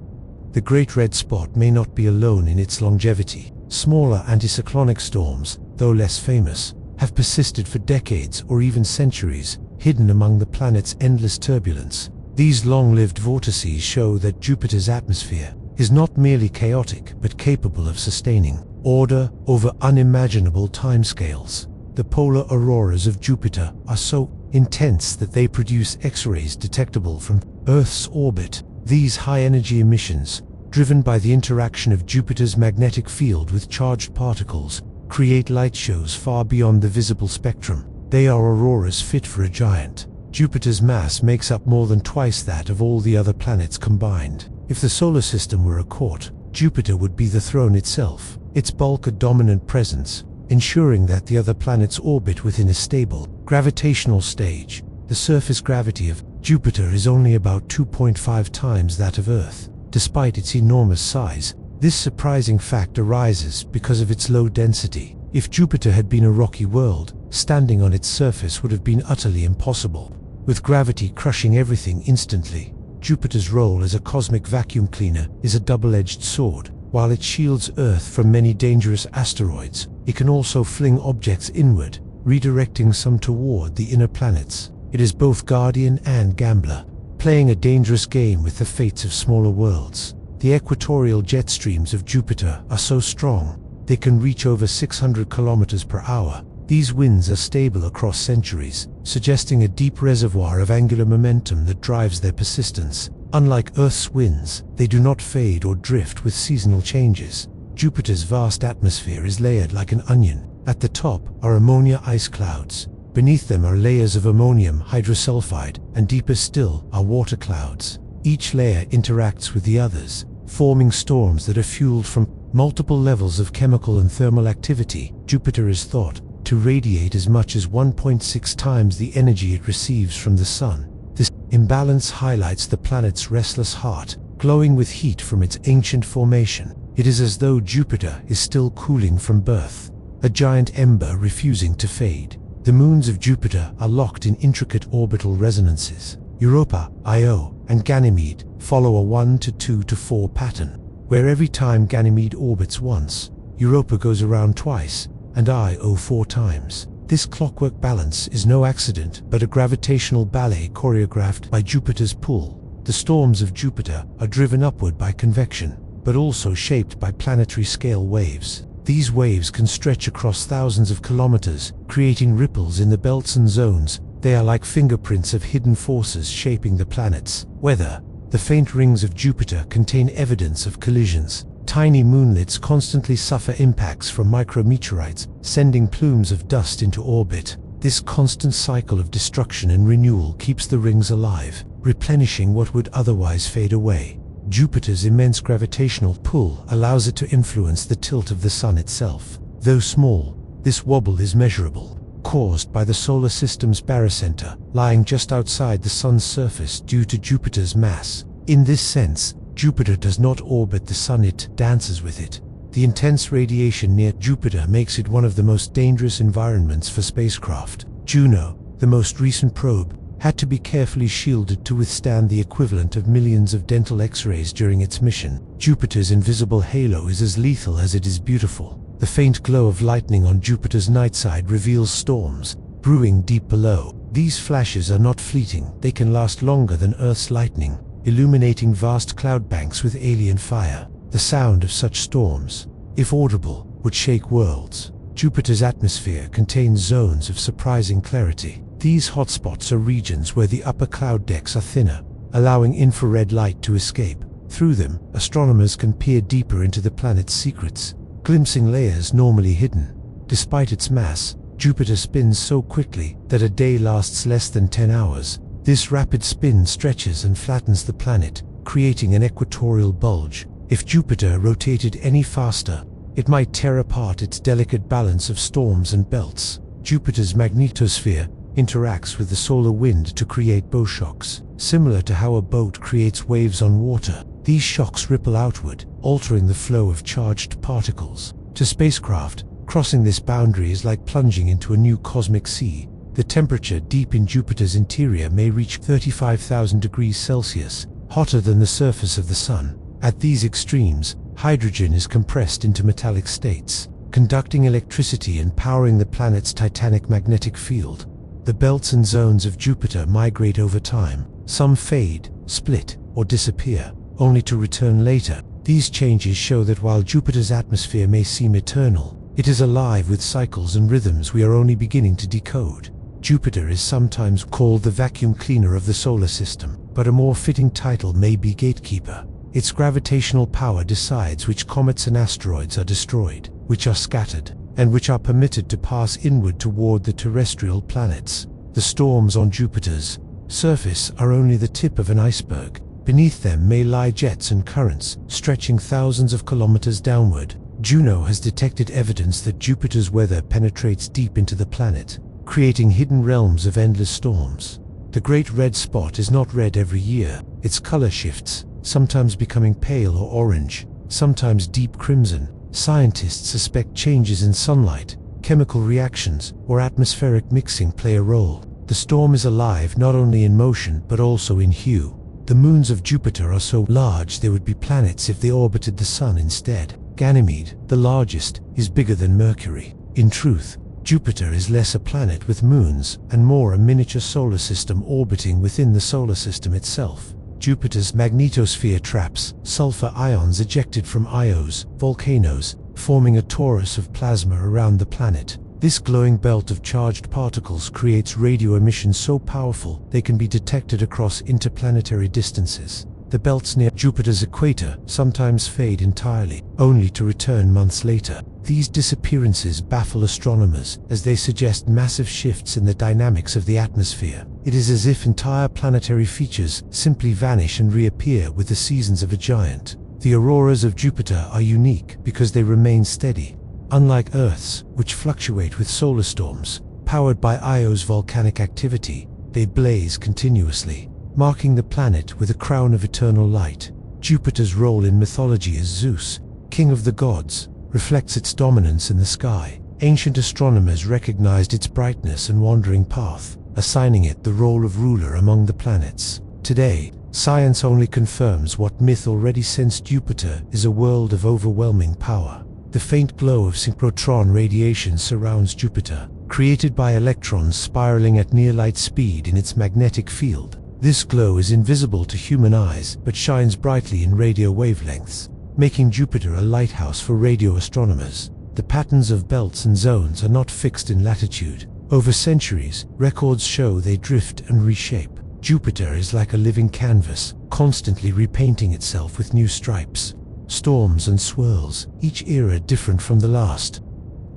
The Great Red Spot may not be alone in its longevity. Smaller anticyclonic storms, though less famous, have persisted for decades or even centuries, hidden among the planet's endless turbulence. These long-lived vortices show that Jupiter's atmosphere is not merely chaotic but capable of sustaining order over unimaginable timescales. The polar auroras of Jupiter are so intense that they produce X-rays detectable from Earth's orbit. These high-energy emissions, driven by the interaction of Jupiter's magnetic field with charged particles, create light shows far beyond the visible spectrum. They are auroras fit for a giant. Jupiter's mass makes up more than twice that of all the other planets combined. If the solar system were a court, Jupiter would be the throne itself, its bulk a dominant presence, ensuring that the other planets orbit within a stable, gravitational stage. The surface gravity of Jupiter is only about 2.5 times that of Earth. Despite its enormous size, this surprising fact arises because of its low density. If Jupiter had been a rocky world, standing on its surface would have been utterly impossible. With gravity crushing everything instantly, Jupiter's role as a cosmic vacuum cleaner is a double-edged sword. While it shields Earth from many dangerous asteroids, it can also fling objects inward, redirecting some toward the inner planets. It is both guardian and gambler, playing a dangerous game with the fates of smaller worlds. The equatorial jet streams of Jupiter are so strong, they can reach over 600 kilometers per hour. These winds are stable across centuries, suggesting a deep reservoir of angular momentum that drives their persistence. Unlike Earth's winds, they do not fade or drift with seasonal changes. Jupiter's vast atmosphere is layered like an onion. At the top are ammonia ice clouds. Beneath them are layers of ammonium hydrosulfide, and deeper still are water clouds. Each layer interacts with the others, forming storms that are fueled from multiple levels of chemical and thermal activity. Jupiter is thought to radiate as much as 1.6 times the energy it receives from the Sun. This imbalance highlights the planet's restless heart, glowing with heat from its ancient formation. It is as though Jupiter is still cooling from birth, a giant ember refusing to fade. The moons of Jupiter are locked in intricate orbital resonances. Europa, Io, and Ganymede follow a 1 to 2 to 4 pattern, where every time Ganymede orbits once, Europa goes around twice, and Io 4 times. This clockwork balance is no accident, but a gravitational ballet choreographed by Jupiter's pull. The storms of Jupiter are driven upward by convection, but also shaped by planetary scale waves. These waves can stretch across thousands of kilometers, creating ripples in the belts and zones. They are like fingerprints of hidden forces shaping the planet's weather. The faint rings of Jupiter contain evidence of collisions. Tiny moonlets constantly suffer impacts from micrometeorites, sending plumes of dust into orbit. This constant cycle of destruction and renewal keeps the rings alive, replenishing what would otherwise fade away. Jupiter's immense gravitational pull allows it to influence the tilt of the Sun itself. Though small, this wobble is measurable, caused by the solar system's barycenter, lying just outside the Sun's surface due to Jupiter's mass. In this sense, Jupiter does not orbit the Sun, it dances with it. The intense radiation near Jupiter makes it one of the most dangerous environments for spacecraft. Juno, the most recent probe, had to be carefully shielded to withstand the equivalent of millions of dental X-rays during its mission. Jupiter's invisible halo is as lethal as it is beautiful. The faint glow of lightning on Jupiter's night side reveals storms brewing deep below. These flashes are not fleeting, they can last longer than Earth's lightning. illuminating vast cloud banks with alien fire. The sound of such storms, if audible, would shake worlds. Jupiter's atmosphere contains zones of surprising clarity. These hotspots are regions where the upper cloud decks are thinner, allowing infrared light to escape. Through them, astronomers can peer deeper into the planet's secrets, glimpsing layers normally hidden. Despite its mass, Jupiter spins so quickly that a day lasts less than 10 hours. This rapid spin stretches and flattens the planet, creating an equatorial bulge. If Jupiter rotated any faster, it might tear apart its delicate balance of storms and belts. Jupiter's magnetosphere interacts with the solar wind to create bow shocks. Similar to how a boat creates waves on water, these shocks ripple outward, altering the flow of charged particles. To spacecraft, crossing this boundary is like plunging into a new cosmic sea. The temperature deep in Jupiter's interior may reach 35,000 degrees Celsius, hotter than the surface of the Sun. At these extremes, hydrogen is compressed into metallic states, conducting electricity and powering the planet's titanic magnetic field. The belts and zones of Jupiter migrate over time. Some fade, split, or disappear, only to return later. These changes show that while Jupiter's atmosphere may seem eternal, it is alive with cycles and rhythms we are only beginning to decode. Jupiter is sometimes called the vacuum cleaner of the solar system, but a more fitting title may be gatekeeper. Its gravitational power decides which comets and asteroids are destroyed, which are scattered, and which are permitted to pass inward toward the terrestrial planets. The storms on Jupiter's surface are only the tip of an iceberg. Beneath them may lie jets and currents, stretching thousands of kilometers downward. Juno has detected evidence that Jupiter's weather penetrates deep into the planet, creating hidden realms of endless storms. The Great Red Spot is not red every year. Its color shifts, sometimes becoming pale or orange, sometimes deep crimson. Scientists suspect changes in sunlight, chemical reactions, or atmospheric mixing play a role. The storm is alive not only in motion but also in hue. The moons of Jupiter are so large they would be planets if they orbited the Sun instead. Ganymede, the largest, is bigger than Mercury. In truth, Jupiter is less a planet with moons and more a miniature solar system orbiting within the solar system itself. Jupiter's magnetosphere traps sulfur ions ejected from Ios, volcanoes, forming a torus of plasma around the planet. This glowing belt of charged particles creates radio emissions so powerful they can be detected across interplanetary distances. The belts near Jupiter's equator sometimes fade entirely, only to return months later. These disappearances baffle astronomers as they suggest massive shifts in the dynamics of the atmosphere. It is as if entire planetary features simply vanish and reappear with the seasons of a giant. The auroras of Jupiter are unique because they remain steady. Unlike Earth's, which fluctuate with solar storms, powered by Io's volcanic activity, they blaze continuously, marking the planet with a crown of eternal light. Jupiter's role in mythology as Zeus, king of the gods, reflects its dominance in the sky. Ancient astronomers recognized its brightness and wandering path, assigning it the role of ruler among the planets. Today, science only confirms what myth already sensed. Jupiter is a world of overwhelming power. The faint glow of synchrotron radiation surrounds Jupiter, created by electrons spiraling at near-light speed in its magnetic field. This glow is invisible to human eyes but shines brightly in radio wavelengths, making Jupiter a lighthouse for radio astronomers. The patterns of belts and zones are not fixed in latitude. Over centuries, records show they drift and reshape. Jupiter is like a living canvas, constantly repainting itself with new stripes, storms and swirls, each era different from the last.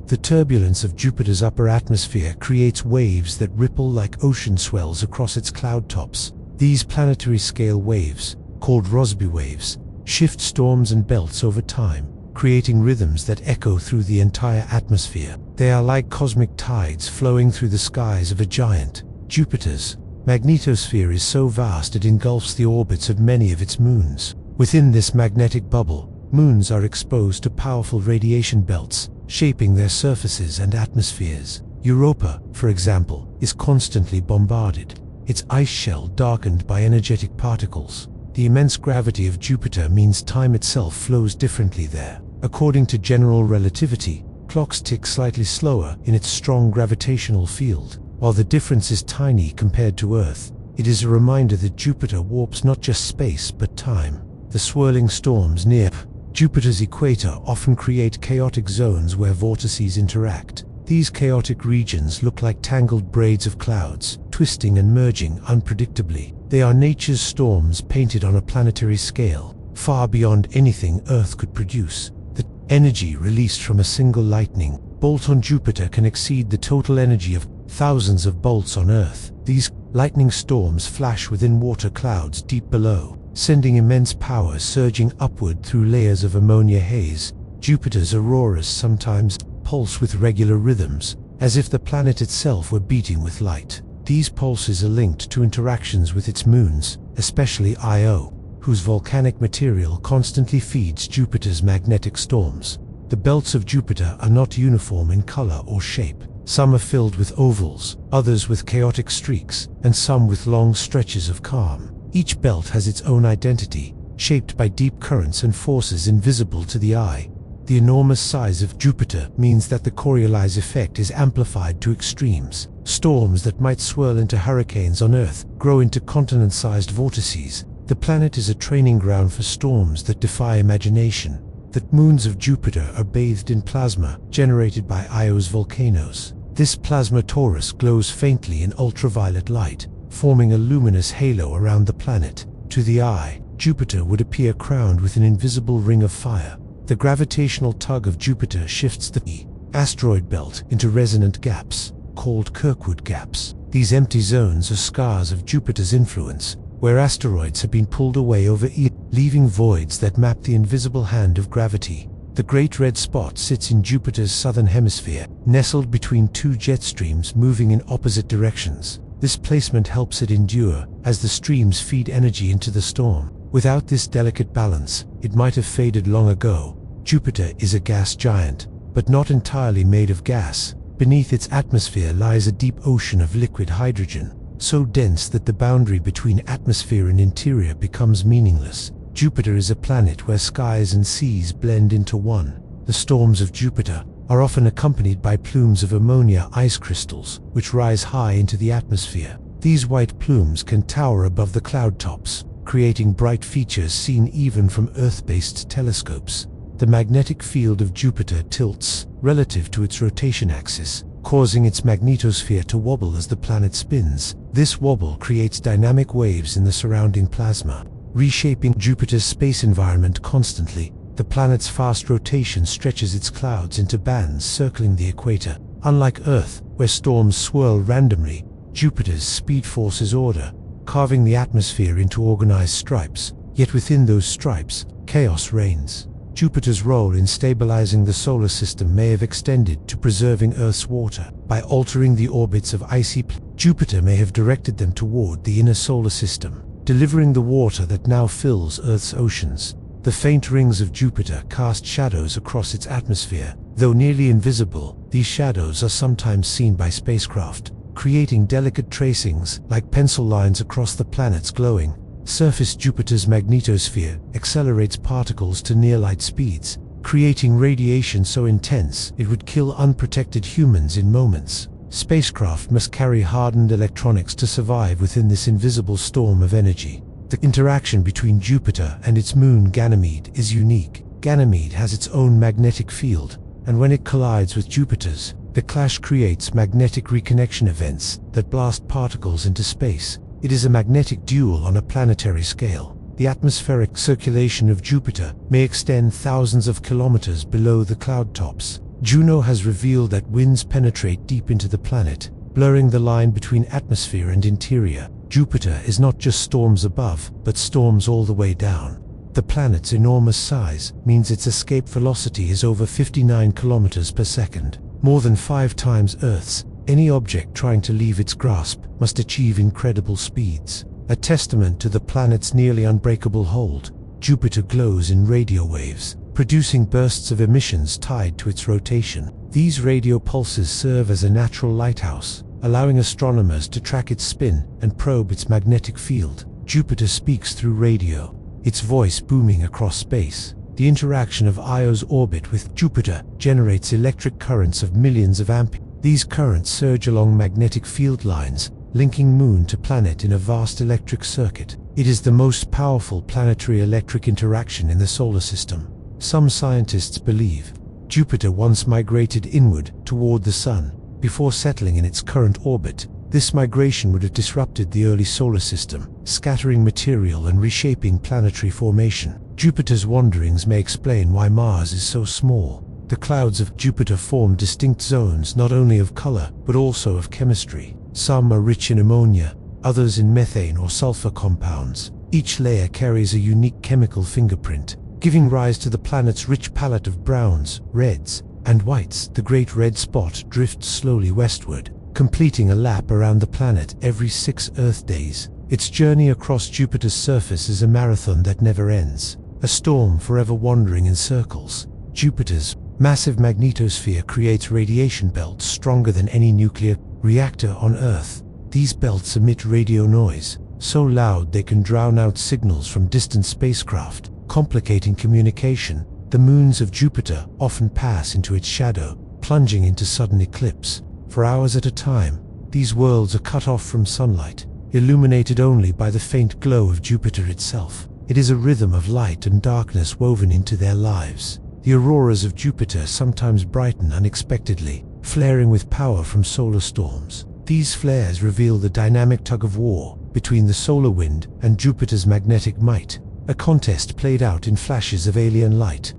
The turbulence of Jupiter's upper atmosphere creates waves that ripple like ocean swells across its cloud tops. These planetary-scale waves, called Rossby waves, shift storms and belts over time, creating rhythms that echo through the entire atmosphere. They are like cosmic tides flowing through the skies of a giant. Jupiter's magnetosphere is so vast it engulfs the orbits of many of its moons. Within this magnetic bubble, moons are exposed to powerful radiation belts, shaping their surfaces and atmospheres. Europa, for example, is constantly bombarded, its ice shell darkened by energetic particles. The immense gravity of Jupiter means time itself flows differently there. According to general relativity, clocks tick slightly slower in its strong gravitational field. While the difference is tiny compared to Earth, It is a reminder that Jupiter warps not just space but time. The swirling storms near Jupiter's equator often create chaotic zones where vortices interact. These chaotic regions look like tangled braids of clouds, twisting and merging unpredictably. They are nature's storms painted on a planetary scale, far beyond anything Earth could produce. The energy released from a single lightning bolt on Jupiter can exceed the total energy of thousands of bolts on Earth. These lightning storms flash within water clouds deep below, sending immense power surging upward through layers of ammonia haze. Jupiter's auroras sometimes pulse with regular rhythms, as if the planet itself were beating with light. These pulses are linked to interactions with its moons, especially Io, whose volcanic material constantly feeds Jupiter's magnetic storms. The belts of Jupiter are not uniform in color or shape. Some are filled with ovals, others with chaotic streaks, and some with long stretches of calm. Each belt has its own identity, shaped by deep currents and forces invisible to the eye. The enormous size of Jupiter means that the Coriolis effect is amplified to extremes. Storms that might swirl into hurricanes on Earth grow into continent-sized vortices. The planet is a training ground for storms that defy imagination. The moons of Jupiter are bathed in plasma generated by Io's volcanoes. This plasma torus glows faintly in ultraviolet light, forming a luminous halo around the planet. To the eye, Jupiter would appear crowned with an invisible ring of fire. The gravitational tug of Jupiter shifts the asteroid belt into resonant gaps, called Kirkwood gaps. These empty zones are scars of Jupiter's influence, where asteroids have been pulled away over leaving voids that map the invisible hand of gravity. The Great Red Spot sits in Jupiter's southern hemisphere, nestled between two jet streams moving in opposite directions. This placement helps it endure, as the streams feed energy into the storm. Without this delicate balance, it might have faded long ago. Jupiter is a gas giant, but not entirely made of gas. Beneath its atmosphere lies a deep ocean of liquid hydrogen, so dense that the boundary between atmosphere and interior becomes meaningless. Jupiter is a planet where skies and seas blend into one. The storms of Jupiter are often accompanied by plumes of ammonia ice crystals, which rise high into the atmosphere. These white plumes can tower above the cloud tops, creating bright features seen even from Earth-based telescopes. The magnetic field of Jupiter tilts relative to its rotation axis, causing its magnetosphere to wobble as the planet spins. This wobble creates dynamic waves in the surrounding plasma, reshaping Jupiter's space environment constantly. The planet's fast rotation stretches its clouds into bands circling the equator. Unlike Earth, where storms swirl randomly, Jupiter's speed forces order, carving the atmosphere into organized stripes. Yet within those stripes, chaos reigns. Jupiter's role in stabilizing the solar system may have extended to preserving Earth's water. By altering the orbits of icy planets, Jupiter may have directed them toward the inner solar system, delivering the water that now fills Earth's oceans. The faint rings of Jupiter cast shadows across its atmosphere. Though nearly invisible, these shadows are sometimes seen by spacecraft, creating delicate tracings like pencil lines across the planet's glowing surface. Jupiter's magnetosphere accelerates particles to near-light speeds, creating radiation so intense it would kill unprotected humans in moments. Spacecraft must carry hardened electronics to survive within this invisible storm of energy. The interaction between Jupiter and its moon Ganymede is unique. Ganymede has its own magnetic field, and when it collides with Jupiter's, the clash creates magnetic reconnection events that blast particles into space. It is a magnetic duel on a planetary scale. The atmospheric circulation of Jupiter may extend thousands of kilometers below the cloud tops. Juno has revealed that winds penetrate deep into the planet, blurring the line between atmosphere and interior. Jupiter is not just storms above, but storms all the way down. The planet's enormous size means its escape velocity is over 59 kilometers per second, more than 5 times Earth's. Any object trying to leave its grasp must achieve incredible speeds. A testament to the planet's nearly unbreakable hold, Jupiter glows in radio waves, producing bursts of emissions tied to its rotation. These radio pulses serve as a natural lighthouse, allowing astronomers to track its spin and probe its magnetic field. Jupiter speaks through radio, its voice booming across space. The interaction of Io's orbit with Jupiter generates electric currents of millions of amperes. These currents surge along magnetic field lines, linking moon to planet in a vast electric circuit. It is the most powerful planetary electric interaction in the solar system. Some scientists believe Jupiter once migrated inward toward the Sun before settling in its current orbit. This migration would have disrupted the early solar system, scattering material and reshaping planetary formation. Jupiter's wanderings may explain why Mars is so small. The clouds of Jupiter form distinct zones not only of color but also of chemistry. Some are rich in ammonia, others in methane or sulfur compounds. Each layer carries a unique chemical fingerprint, giving rise to the planet's rich palette of browns, reds, and whites. The Great Red Spot drifts slowly westward, completing a lap around the planet every 6 Earth days. Its journey across Jupiter's surface is a marathon that never ends, a storm forever wandering in circles. Jupiter's massive magnetosphere creates radiation belts stronger than any nuclear reactor on Earth. These belts emit radio noise, so loud they can drown out signals from distant spacecraft, complicating communication. The moons of Jupiter often pass into its shadow, plunging into sudden eclipse. For hours at a time, these worlds are cut off from sunlight, illuminated only by the faint glow of Jupiter itself. It is a rhythm of light and darkness woven into their lives. The auroras of Jupiter sometimes brighten unexpectedly, flaring with power from solar storms. These flares reveal the dynamic tug-of-war between the solar wind and Jupiter's magnetic might, a contest played out in flashes of alien light.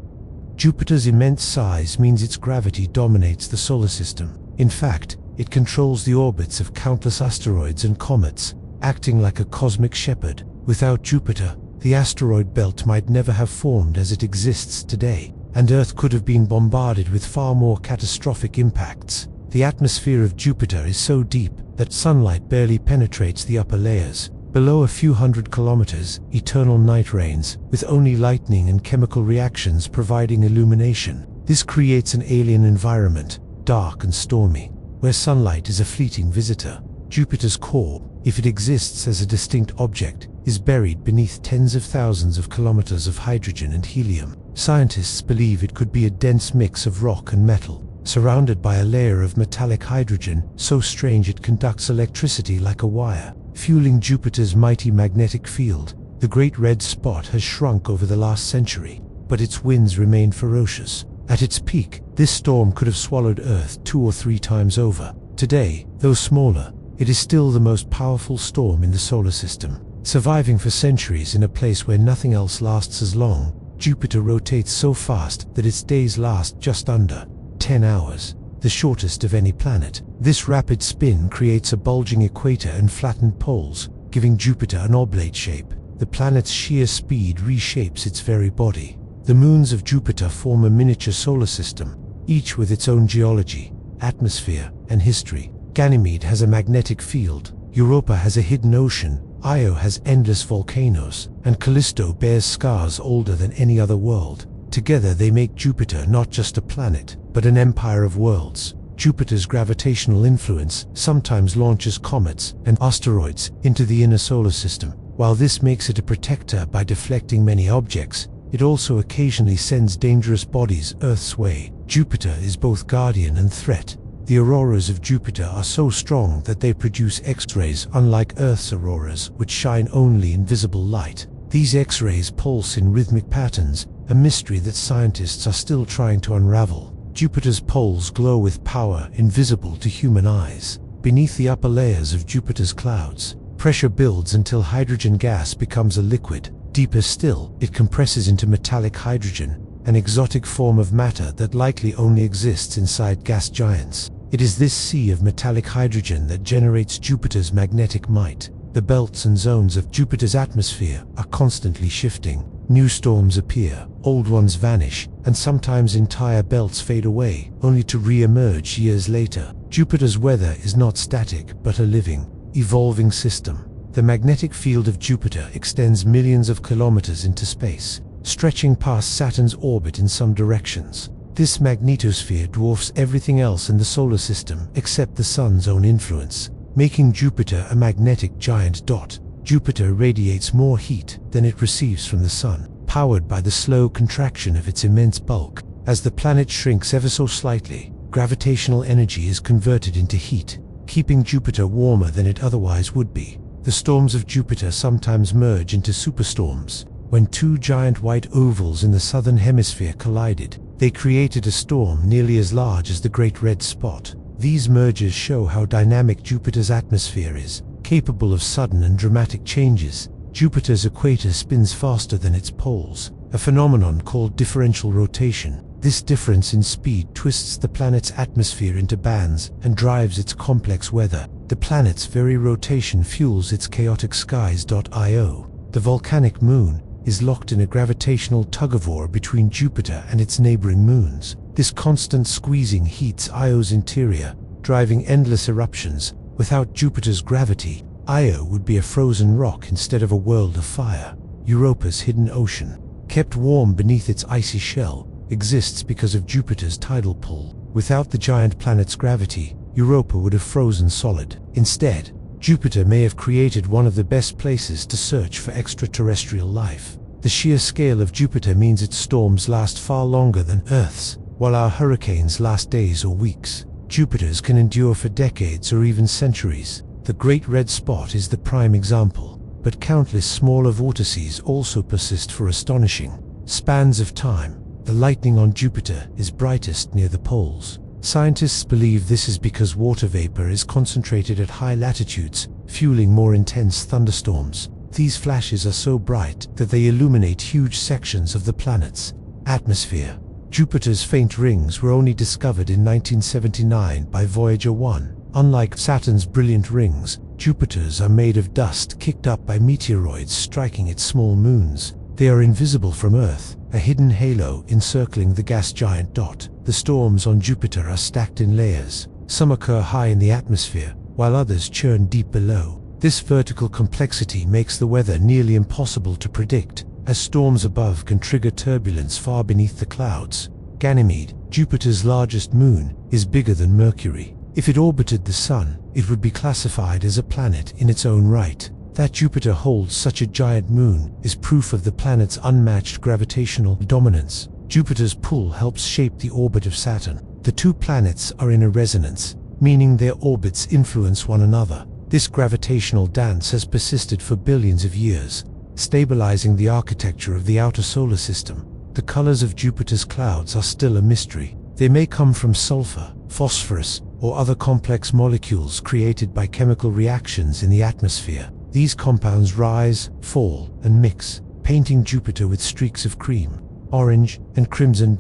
Jupiter's immense size means its gravity dominates the solar system. In fact, it controls the orbits of countless asteroids and comets, acting like a cosmic shepherd. Without Jupiter, the asteroid belt might never have formed as it exists today, and Earth could have been bombarded with far more catastrophic impacts. The atmosphere of Jupiter is so deep that sunlight barely penetrates the upper layers. Below a few hundred kilometers, eternal night reigns, with only lightning and chemical reactions providing illumination. This creates an alien environment, dark and stormy, where sunlight is a fleeting visitor. Jupiter's core, if it exists as a distinct object, is buried beneath tens of thousands of kilometers of hydrogen and helium. Scientists believe it could be a dense mix of rock and metal, surrounded by a layer of metallic hydrogen so strange it conducts electricity like a wire, fueling Jupiter's mighty magnetic field. The Great Red Spot has shrunk over the last century, but its winds remain ferocious. At its peak, this storm could have swallowed Earth 2 or 3 times over. Today, though smaller, it is still the most powerful storm in the solar system. Surviving for centuries in a place where nothing else lasts as long, Jupiter rotates so fast that its days last just under 10 hours, the shortest of any planet. This rapid spin creates a bulging equator and flattened poles, giving Jupiter an oblate shape. The planet's sheer speed reshapes its very body. The moons of Jupiter form a miniature solar system, each with its own geology, atmosphere, and history. Ganymede has a magnetic field, Europa has a hidden ocean, Io has endless volcanoes, and Callisto bears scars older than any other world. Together they make Jupiter not just a planet, but an empire of worlds. Jupiter's gravitational influence sometimes launches comets and asteroids into the inner solar system. While this makes it a protector by deflecting many objects, it also occasionally sends dangerous bodies Earth's way. Jupiter is both guardian and threat. The auroras of Jupiter are so strong that they produce X-rays unlike Earth's auroras, which shine only in visible light. These X-rays pulse in rhythmic patterns, a mystery that scientists are still trying to unravel. Jupiter's poles glow with power invisible to human eyes. Beneath the upper layers of Jupiter's clouds, pressure builds until hydrogen gas becomes a liquid. Deeper still, it compresses into metallic hydrogen, an exotic form of matter that likely only exists inside gas giants. It is this sea of metallic hydrogen that generates Jupiter's magnetic might. The belts and zones of Jupiter's atmosphere are constantly shifting. New storms appear, old ones vanish, and sometimes entire belts fade away, only to re-emerge years later. Jupiter's weather is not static, but a living, evolving system. The magnetic field of Jupiter extends millions of kilometers into space, stretching past Saturn's orbit in some directions. This magnetosphere dwarfs everything else in the solar system except the Sun's own influence, making Jupiter a magnetic giant dot. Jupiter radiates more heat than it receives from the Sun, powered by the slow contraction of its immense bulk. As the planet shrinks ever so slightly, gravitational energy is converted into heat, keeping Jupiter warmer than it otherwise would be. The storms of Jupiter sometimes merge into superstorms. When two giant white ovals in the southern hemisphere collided, they created a storm nearly as large as the Great Red Spot. These mergers show how dynamic Jupiter's atmosphere is, capable of sudden and dramatic changes. Jupiter's equator spins faster than its poles, a phenomenon called differential rotation. This difference in speed twists the planet's atmosphere into bands and drives its complex weather. The planet's very rotation fuels its chaotic skies. Io. The volcanic moon is locked in a gravitational tug-of-war between Jupiter and its neighboring moons. This constant squeezing heats Io's interior, driving endless eruptions. Without Jupiter's gravity, Io would be a frozen rock instead of a world of fire. Europa's hidden ocean, kept warm beneath its icy shell, exists because of Jupiter's tidal pull. Without the giant planet's gravity, Europa would have frozen solid. Instead, Jupiter may have created one of the best places to search for extraterrestrial life. The sheer scale of Jupiter means its storms last far longer than Earth's, while our hurricanes last days or weeks. Jupiter's can endure for decades or even centuries. The Great Red Spot is the prime example, but countless smaller vortices also persist for astonishing spans of time. The lightning on Jupiter is brightest near the poles. Scientists believe this is because water vapor is concentrated at high latitudes, fueling more intense thunderstorms. These flashes are so bright that they illuminate huge sections of the planet's atmosphere. Jupiter's faint rings were only discovered in 1979 by Voyager 1. Unlike Saturn's brilliant rings, Jupiter's are made of dust kicked up by meteoroids striking its small moons. They are invisible from Earth, a hidden halo encircling the gas giant. The storms on Jupiter are stacked in layers. Some occur high in the atmosphere, while others churn deep below. This vertical complexity makes the weather nearly impossible to predict, as storms above can trigger turbulence far beneath the clouds. Ganymede, Jupiter's largest moon, is bigger than Mercury. If it orbited the Sun, it would be classified as a planet in its own right. That Jupiter holds such a giant moon is proof of the planet's unmatched gravitational dominance. Jupiter's pull helps shape the orbit of Saturn. The two planets are in a resonance, meaning their orbits influence one another. This gravitational dance has persisted for billions of years, stabilizing the architecture of the outer solar system. The colors of Jupiter's clouds are still a mystery. They may come from sulfur, phosphorus, or other complex molecules created by chemical reactions in the atmosphere. These compounds rise, fall, and mix, painting Jupiter with streaks of cream, orange, and crimson.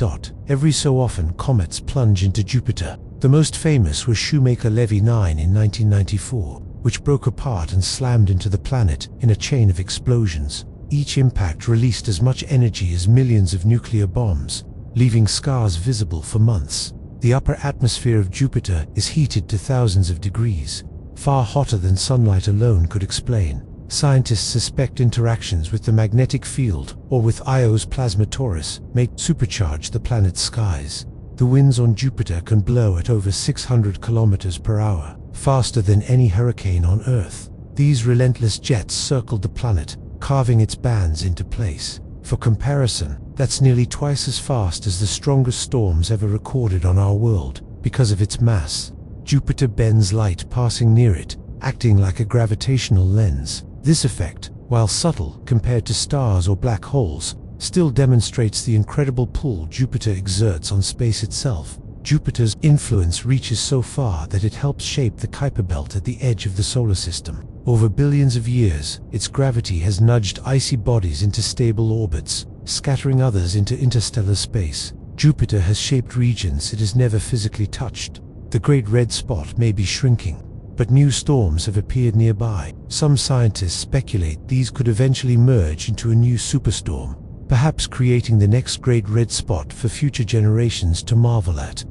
Every so often, comets plunge into Jupiter. The most famous was Shoemaker-Levy 9 in 1994, which broke apart and slammed into the planet in a chain of explosions. Each impact released as much energy as millions of nuclear bombs, leaving scars visible for months. The upper atmosphere of Jupiter is heated to thousands of degrees, far hotter than sunlight alone could explain. Scientists suspect interactions with the magnetic field or with Io's plasma torus may supercharge the planet's skies. The winds on Jupiter can blow at over 600 kilometers per hour, faster than any hurricane on Earth. These relentless jets circled the planet, carving its bands into place. For comparison, that's nearly twice as fast as the strongest storms ever recorded on our world. Because of its mass, Jupiter bends light passing near it, acting like a gravitational lens. This effect, while subtle compared to stars or black holes, still demonstrates the incredible pull Jupiter exerts on space itself. Jupiter's influence reaches so far that it helps shape the Kuiper belt at the edge of the solar system. Over billions of years, its gravity has nudged icy bodies into stable orbits, scattering others into interstellar space. Jupiter has shaped regions it has never physically touched. The Great Red Spot may be shrinking, but new storms have appeared nearby. Some scientists speculate these could eventually merge into a new superstorm, perhaps creating the next Great Red Spot for future generations to marvel at.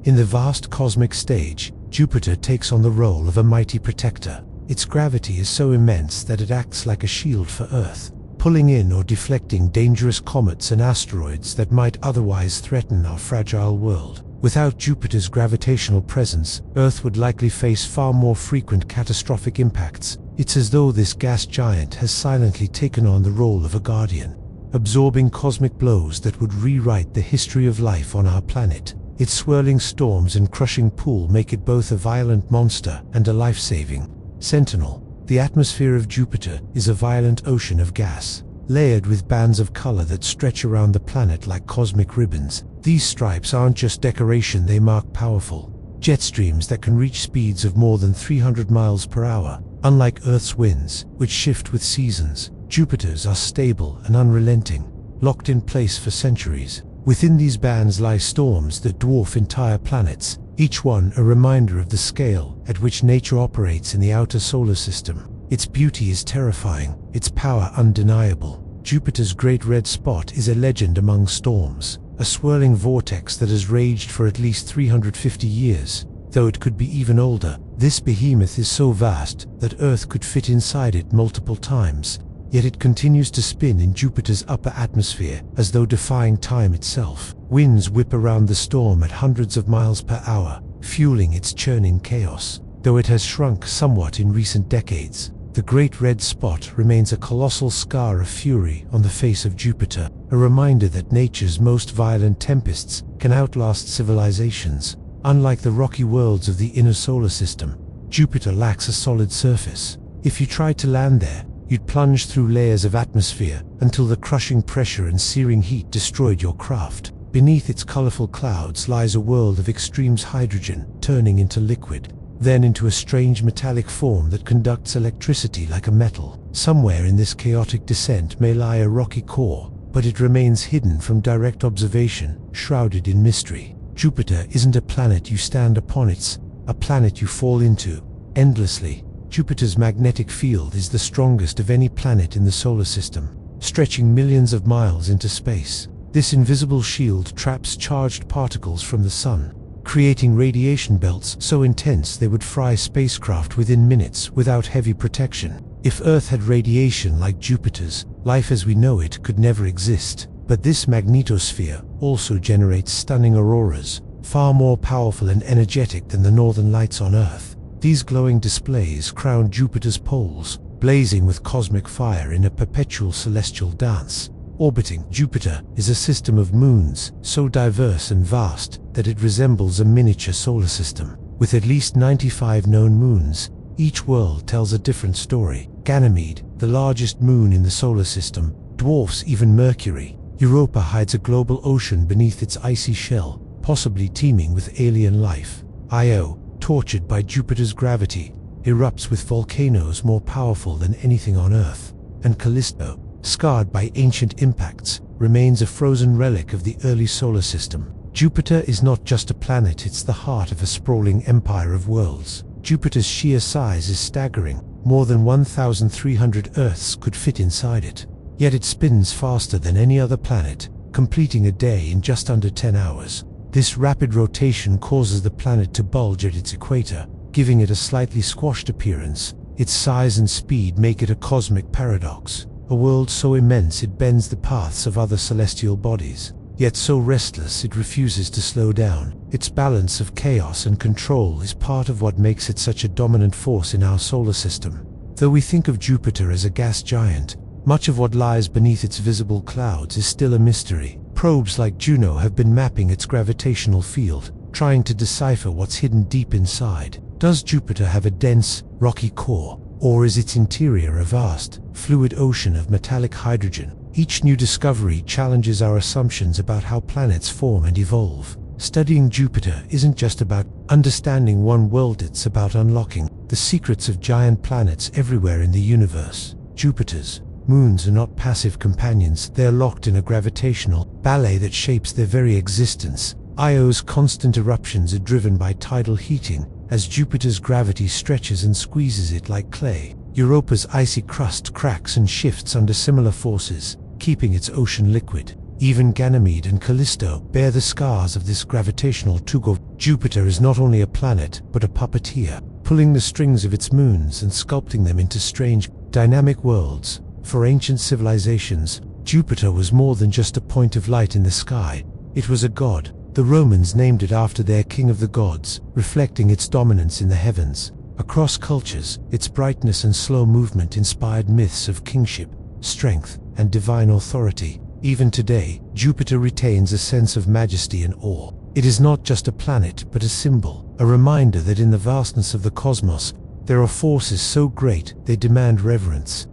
In the vast cosmic stage, Jupiter takes on the role of a mighty protector. Its gravity is so immense that it acts like a shield for Earth, pulling in or deflecting dangerous comets and asteroids that might otherwise threaten our fragile world. Without Jupiter's gravitational presence, Earth would likely face far more frequent catastrophic impacts. It's as though this gas giant has silently taken on the role of a guardian, absorbing cosmic blows that would rewrite the history of life on our planet. Its swirling storms and crushing pool make it both a violent monster and a life-saving sentinel. The atmosphere of Jupiter is a violent ocean of gas, layered with bands of color that stretch around the planet like cosmic ribbons. These stripes aren't just decoration, they mark powerful jet streams that can reach speeds of more than 300 miles per hour. Unlike Earth's winds, which shift with seasons, Jupiter's are stable and unrelenting, locked in place for centuries. Within these bands lie storms that dwarf entire planets, each one a reminder of the scale at which nature operates in the outer solar system. Its beauty is terrifying, its power undeniable. Jupiter's Great Red Spot is a legend among storms, a swirling vortex that has raged for at least 350 years. Though it could be even older, this behemoth is so vast that Earth could fit inside it multiple times. Yet it continues to spin in Jupiter's upper atmosphere as though defying time itself. Winds whip around the storm at hundreds of miles per hour, fueling its churning chaos. Though it has shrunk somewhat in recent decades, the Great Red Spot remains a colossal scar of fury on the face of Jupiter, a reminder that nature's most violent tempests can outlast civilizations. Unlike the rocky worlds of the inner solar system, Jupiter lacks a solid surface. If you tried to land there, you'd plunge through layers of atmosphere until the crushing pressure and searing heat destroyed your craft. Beneath its colorful clouds lies a world of extremes: hydrogen turning into liquid, then into a strange metallic form that conducts electricity like a metal. Somewhere in this chaotic descent may lie a rocky core, but it remains hidden from direct observation, shrouded in mystery. Jupiter isn't a planet you stand upon, it's a planet you fall into, endlessly. Jupiter's magnetic field is the strongest of any planet in the solar system, stretching millions of miles into space. This invisible shield traps charged particles from the sun, creating radiation belts so intense they would fry spacecraft within minutes without heavy protection. If Earth had radiation like Jupiter's, life as we know it could never exist. But this magnetosphere also generates stunning auroras, far more powerful and energetic than the northern lights on Earth. These glowing displays crown Jupiter's poles, blazing with cosmic fire in a perpetual celestial dance. Orbiting Jupiter is a system of moons, so diverse and vast that it resembles a miniature solar system. With at least 95 known moons, each world tells a different story. Ganymede, the largest moon in the solar system, dwarfs even Mercury. Europa hides a global ocean beneath its icy shell, possibly teeming with alien life. Io, tortured by Jupiter's gravity, erupts with volcanoes more powerful than anything on Earth. And Callisto, scarred by ancient impacts, remains a frozen relic of the early solar system. Jupiter is not just a planet, it's the heart of a sprawling empire of worlds. Jupiter's sheer size is staggering. More than 1,300 Earths could fit inside it. Yet it spins faster than any other planet, completing a day in just under 10 hours. This rapid rotation causes the planet to bulge at its equator, giving it a slightly squashed appearance. Its size and speed make it a cosmic paradox, a world so immense it bends the paths of other celestial bodies, yet so restless it refuses to slow down. Its balance of chaos and control is part of what makes it such a dominant force in our solar system. Though we think of Jupiter as a gas giant, much of what lies beneath its visible clouds is still a mystery. Probes like Juno have been mapping its gravitational field, trying to decipher what's hidden deep inside. Does Jupiter have a dense, rocky core, or is its interior a vast, fluid ocean of metallic hydrogen? Each new discovery challenges our assumptions about how planets form and evolve. Studying Jupiter isn't just about understanding one world, it's about unlocking the secrets of giant planets everywhere in the universe. Jupiter's moons are not passive companions, they're locked in a gravitational ballet that shapes their very existence. Io's constant eruptions are driven by tidal heating, as Jupiter's gravity stretches and squeezes it like clay. Europa's icy crust cracks and shifts under similar forces, keeping its ocean liquid. Even Ganymede and Callisto bear the scars of this gravitational tug. Jupiter is not only a planet, but a puppeteer, pulling the strings of its moons and sculpting them into strange, dynamic worlds. For ancient civilizations, Jupiter was more than just a point of light in the sky. It was a god. The Romans named it after their king of the gods, reflecting its dominance in the heavens. Across cultures, its brightness and slow movement inspired myths of kingship, strength, and divine authority. Even today, Jupiter retains a sense of majesty and awe. It is not just a planet, but a symbol, a reminder that in the vastness of the cosmos, there are forces so great they demand reverence.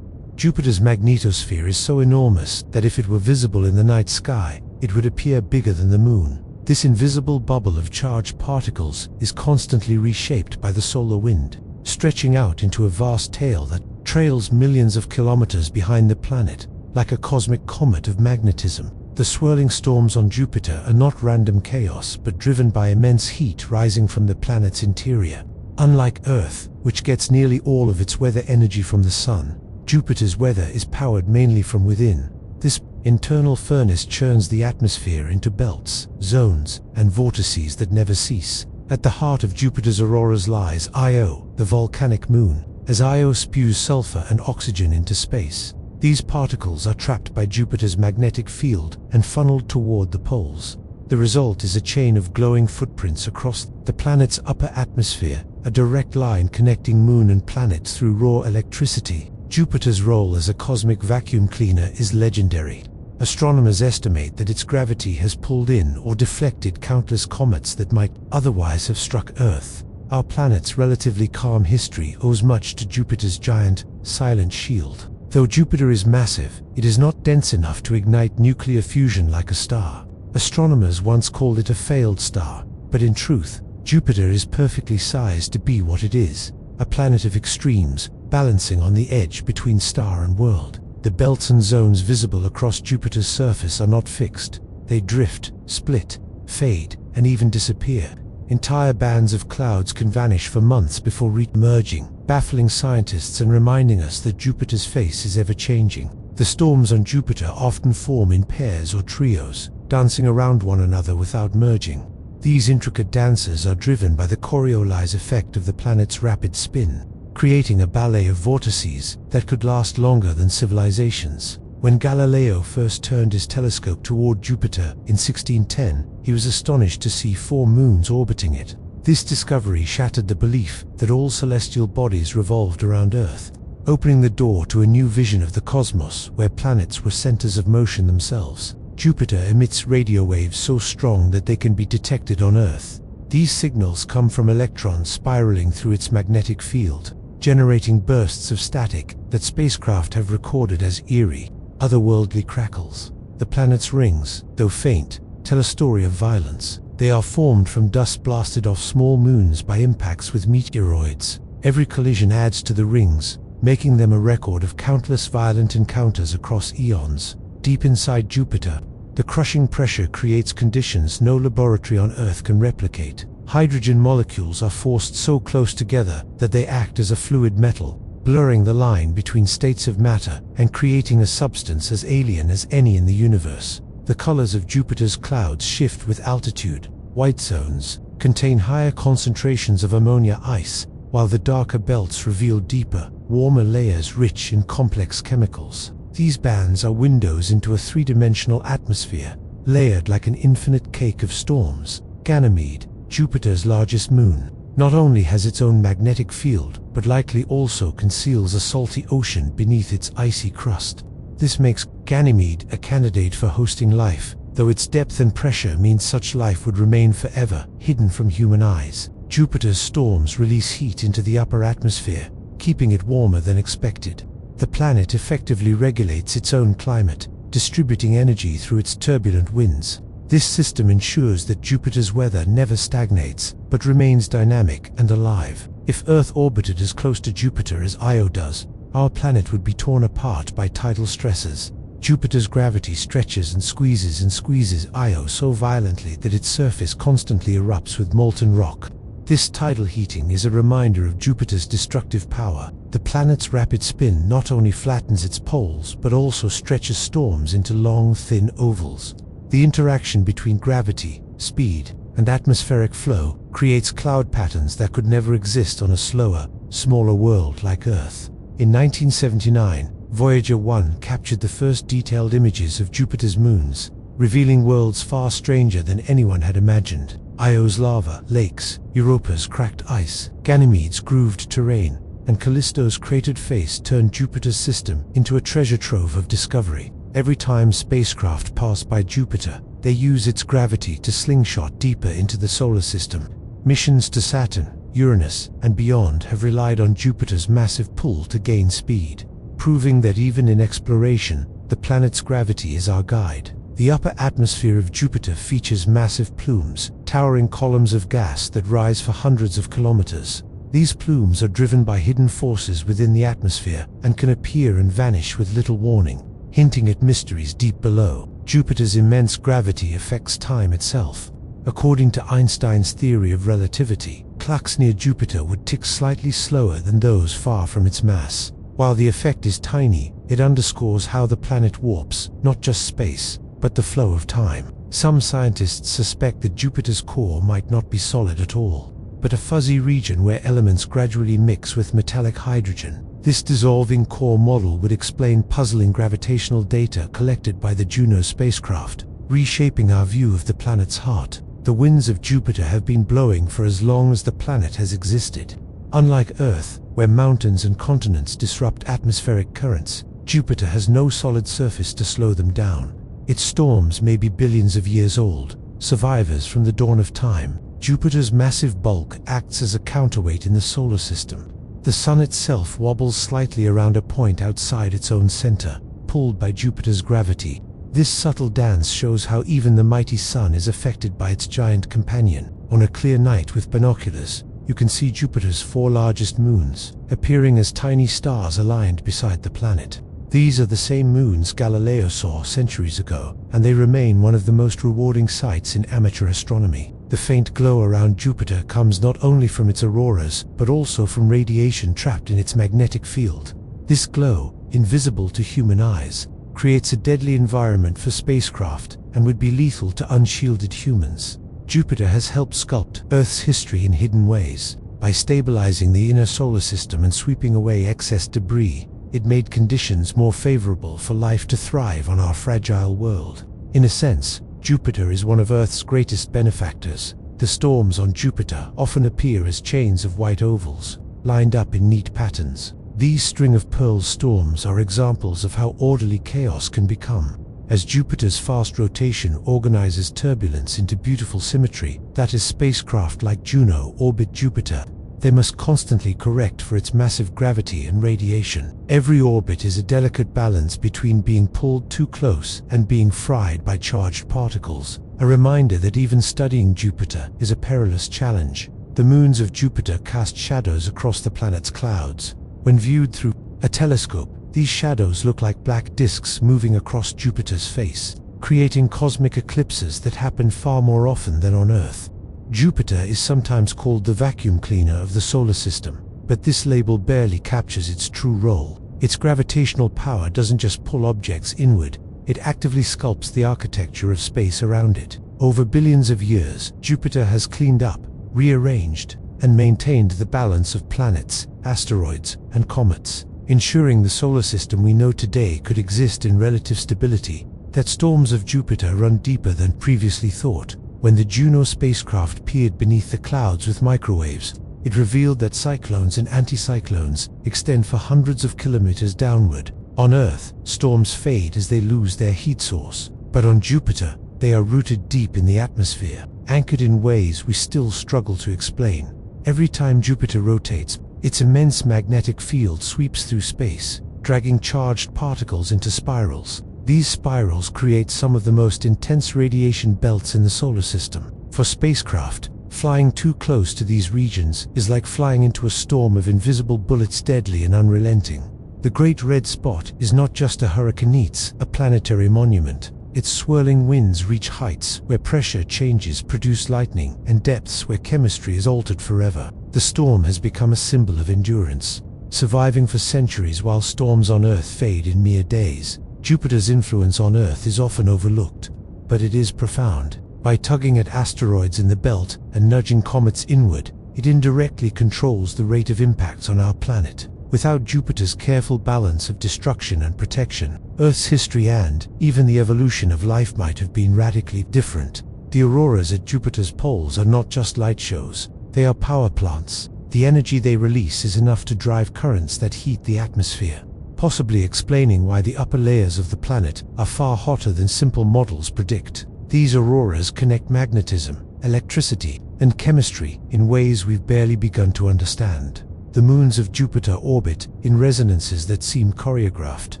Jupiter's magnetosphere is so enormous that if it were visible in the night sky, it would appear bigger than the Moon. This invisible bubble of charged particles is constantly reshaped by the solar wind, stretching out into a vast tail that trails millions of kilometers behind the planet, like a cosmic comet of magnetism. The swirling storms on Jupiter are not random chaos, but driven by immense heat rising from the planet's interior. Unlike Earth, which gets nearly all of its weather energy from the sun, Jupiter's weather is powered mainly from within. This internal furnace churns the atmosphere into belts, zones, and vortices that never cease. At the heart of Jupiter's auroras lies Io, the volcanic moon, as Io spews sulfur and oxygen into space. These particles are trapped by Jupiter's magnetic field and funneled toward the poles. The result is a chain of glowing footprints across the planet's upper atmosphere, a direct line connecting moon and planet through raw electricity. Jupiter's role as a cosmic vacuum cleaner is legendary. Astronomers estimate that its gravity has pulled in or deflected countless comets that might otherwise have struck Earth. Our planet's relatively calm history owes much to Jupiter's giant, silent shield. Though Jupiter is massive, it is not dense enough to ignite nuclear fusion like a star. Astronomers once called it a failed star, but in truth, Jupiter is perfectly sized to be what it is, a planet of extremes, balancing on the edge between star and world. The belts and zones visible across Jupiter's surface are not fixed. They drift, split, fade, and even disappear. Entire bands of clouds can vanish for months before re-emerging, baffling scientists and reminding us that Jupiter's face is ever-changing. The storms on Jupiter often form in pairs or trios, dancing around one another without merging. These intricate dances are driven by the Coriolis effect of the planet's rapid spin, creating a ballet of vortices that could last longer than civilizations. When Galileo first turned his telescope toward Jupiter in 1610, he was astonished to see 4 moons orbiting it. This discovery shattered the belief that all celestial bodies revolved around Earth, opening the door to a new vision of the cosmos where planets were centers of motion themselves. Jupiter emits radio waves so strong that they can be detected on Earth. These signals come from electrons spiraling through its magnetic field, generating bursts of static that spacecraft have recorded as eerie, otherworldly crackles. The planet's rings, though faint, tell a story of violence. They are formed from dust blasted off small moons by impacts with meteoroids. Every collision adds to the rings, making them a record of countless violent encounters across eons. Deep inside Jupiter, the crushing pressure creates conditions no laboratory on Earth can replicate. Hydrogen molecules are forced so close together that they act as a fluid metal, blurring the line between states of matter and creating a substance as alien as any in the universe. The colors of Jupiter's clouds shift with altitude. White zones contain higher concentrations of ammonia ice, while the darker belts reveal deeper, warmer layers rich in complex chemicals. These bands are windows into a three-dimensional atmosphere, layered like an infinite cake of storms. Ganymede, Jupiter's largest moon, not only has its own magnetic field, but likely also conceals a salty ocean beneath its icy crust. This makes Ganymede a candidate for hosting life, though its depth and pressure means such life would remain forever hidden from human eyes. Jupiter's storms release heat into the upper atmosphere, keeping it warmer than expected. The planet effectively regulates its own climate, distributing energy through its turbulent winds. This system ensures that Jupiter's weather never stagnates, but remains dynamic and alive. If Earth orbited as close to Jupiter as Io does, our planet would be torn apart by tidal stresses. Jupiter's gravity stretches and squeezes Io so violently that its surface constantly erupts with molten rock. This tidal heating is a reminder of Jupiter's destructive power. The planet's rapid spin not only flattens its poles, but also stretches storms into long, thin ovals. The interaction between gravity, speed, and atmospheric flow creates cloud patterns that could never exist on a slower, smaller world like Earth. In 1979, Voyager 1 captured the first detailed images of Jupiter's moons, revealing worlds far stranger than anyone had imagined. Io's lava lakes, Europa's cracked ice, Ganymede's grooved terrain, and Callisto's cratered face turned Jupiter's system into a treasure trove of discovery. Every time spacecraft passed by Jupiter, They use its gravity to slingshot deeper into the solar system. Missions to Saturn, Uranus, and beyond have relied on Jupiter's massive pull to gain speed, proving that even in exploration, the planet's gravity is our guide. The upper atmosphere of Jupiter features massive plumes, towering columns of gas that rise for hundreds of kilometers. These plumes are driven by hidden forces within the atmosphere and can appear and vanish with little warning, hinting at mysteries deep below. Jupiter's immense gravity affects time itself. According to Einstein's theory of relativity, clocks near Jupiter would tick slightly slower than those far from its mass. While the effect is tiny, it underscores how the planet warps, not just space, but the flow of time. Some scientists suspect that Jupiter's core might not be solid at all, but a fuzzy region where elements gradually mix with metallic hydrogen. This dissolving core model would explain puzzling gravitational data collected by the Juno spacecraft, reshaping our view of the planet's heart. The winds of Jupiter have been blowing for as long as the planet has existed. Unlike Earth, where mountains and continents disrupt atmospheric currents, Jupiter has no solid surface to slow them down. Its storms may be billions of years old, survivors from the dawn of time. Jupiter's massive bulk acts as a counterweight in the solar system. The Sun itself wobbles slightly around a point outside its own center, pulled by Jupiter's gravity. This subtle dance shows how even the mighty Sun is affected by its giant companion. On a clear night with binoculars, you can see Jupiter's 4 largest moons, appearing as tiny stars aligned beside the planet. These are the same moons Galileo saw centuries ago, and they remain one of the most rewarding sights in amateur astronomy. The faint glow around Jupiter comes not only from its auroras, but also from radiation trapped in its magnetic field. This glow, invisible to human eyes, creates a deadly environment for spacecraft and would be lethal to unshielded humans. Jupiter has helped sculpt Earth's history in hidden ways. By stabilizing the inner solar system and sweeping away excess debris, it made conditions more favorable for life to thrive on our fragile world. In a sense, Jupiter is one of Earth's greatest benefactors. The storms on Jupiter often appear as chains of white ovals, lined up in neat patterns. These string-of-pearls storms are examples of how orderly chaos can become. As Jupiter's fast rotation organizes turbulence into beautiful symmetry, that is, spacecraft like Juno orbit Jupiter. They must constantly correct for its massive gravity and radiation. Every orbit is a delicate balance between being pulled too close and being fried by charged particles, a reminder that even studying Jupiter is a perilous challenge. The moons of Jupiter cast shadows across the planet's clouds. When viewed through a telescope, these shadows look like black disks moving across Jupiter's face, creating cosmic eclipses that happen far more often than on Earth. Jupiter is sometimes called the vacuum cleaner of the solar system, but this label barely captures its true role. Its gravitational power doesn't just pull objects inward, it actively sculpts the architecture of space around it. Over billions of years, Jupiter has cleaned up, rearranged, and maintained the balance of planets, asteroids, and comets, ensuring the solar system we know today could exist in relative stability. That storms of Jupiter run deeper than previously thought. When the Juno spacecraft peered beneath the clouds with microwaves, it revealed that cyclones and anticyclones extend for hundreds of kilometers downward. On Earth, storms fade as they lose their heat source, but on Jupiter, they are rooted deep in the atmosphere, anchored in ways we still struggle to explain. Every time Jupiter rotates, its immense magnetic field sweeps through space, dragging charged particles into spirals. These spirals create some of the most intense radiation belts in the solar system. For spacecraft, flying too close to these regions is like flying into a storm of invisible bullets, deadly and unrelenting. The Great Red Spot is not just a hurricane, it's a planetary monument. Its swirling winds reach heights where pressure changes produce lightning, and depths where chemistry is altered forever. The storm has become a symbol of endurance, surviving for centuries while storms on Earth fade in mere days. Jupiter's influence on Earth is often overlooked, but it is profound. By tugging at asteroids in the belt and nudging comets inward, it indirectly controls the rate of impacts on our planet. Without Jupiter's careful balance of destruction and protection, Earth's history and even the evolution of life might have been radically different. The auroras at Jupiter's poles are not just light shows, they are power plants. The energy they release is enough to drive currents that heat the atmosphere, possibly explaining why the upper layers of the planet are far hotter than simple models predict. These auroras connect magnetism, electricity, and chemistry in ways we've barely begun to understand. The moons of Jupiter orbit in resonances that seem choreographed.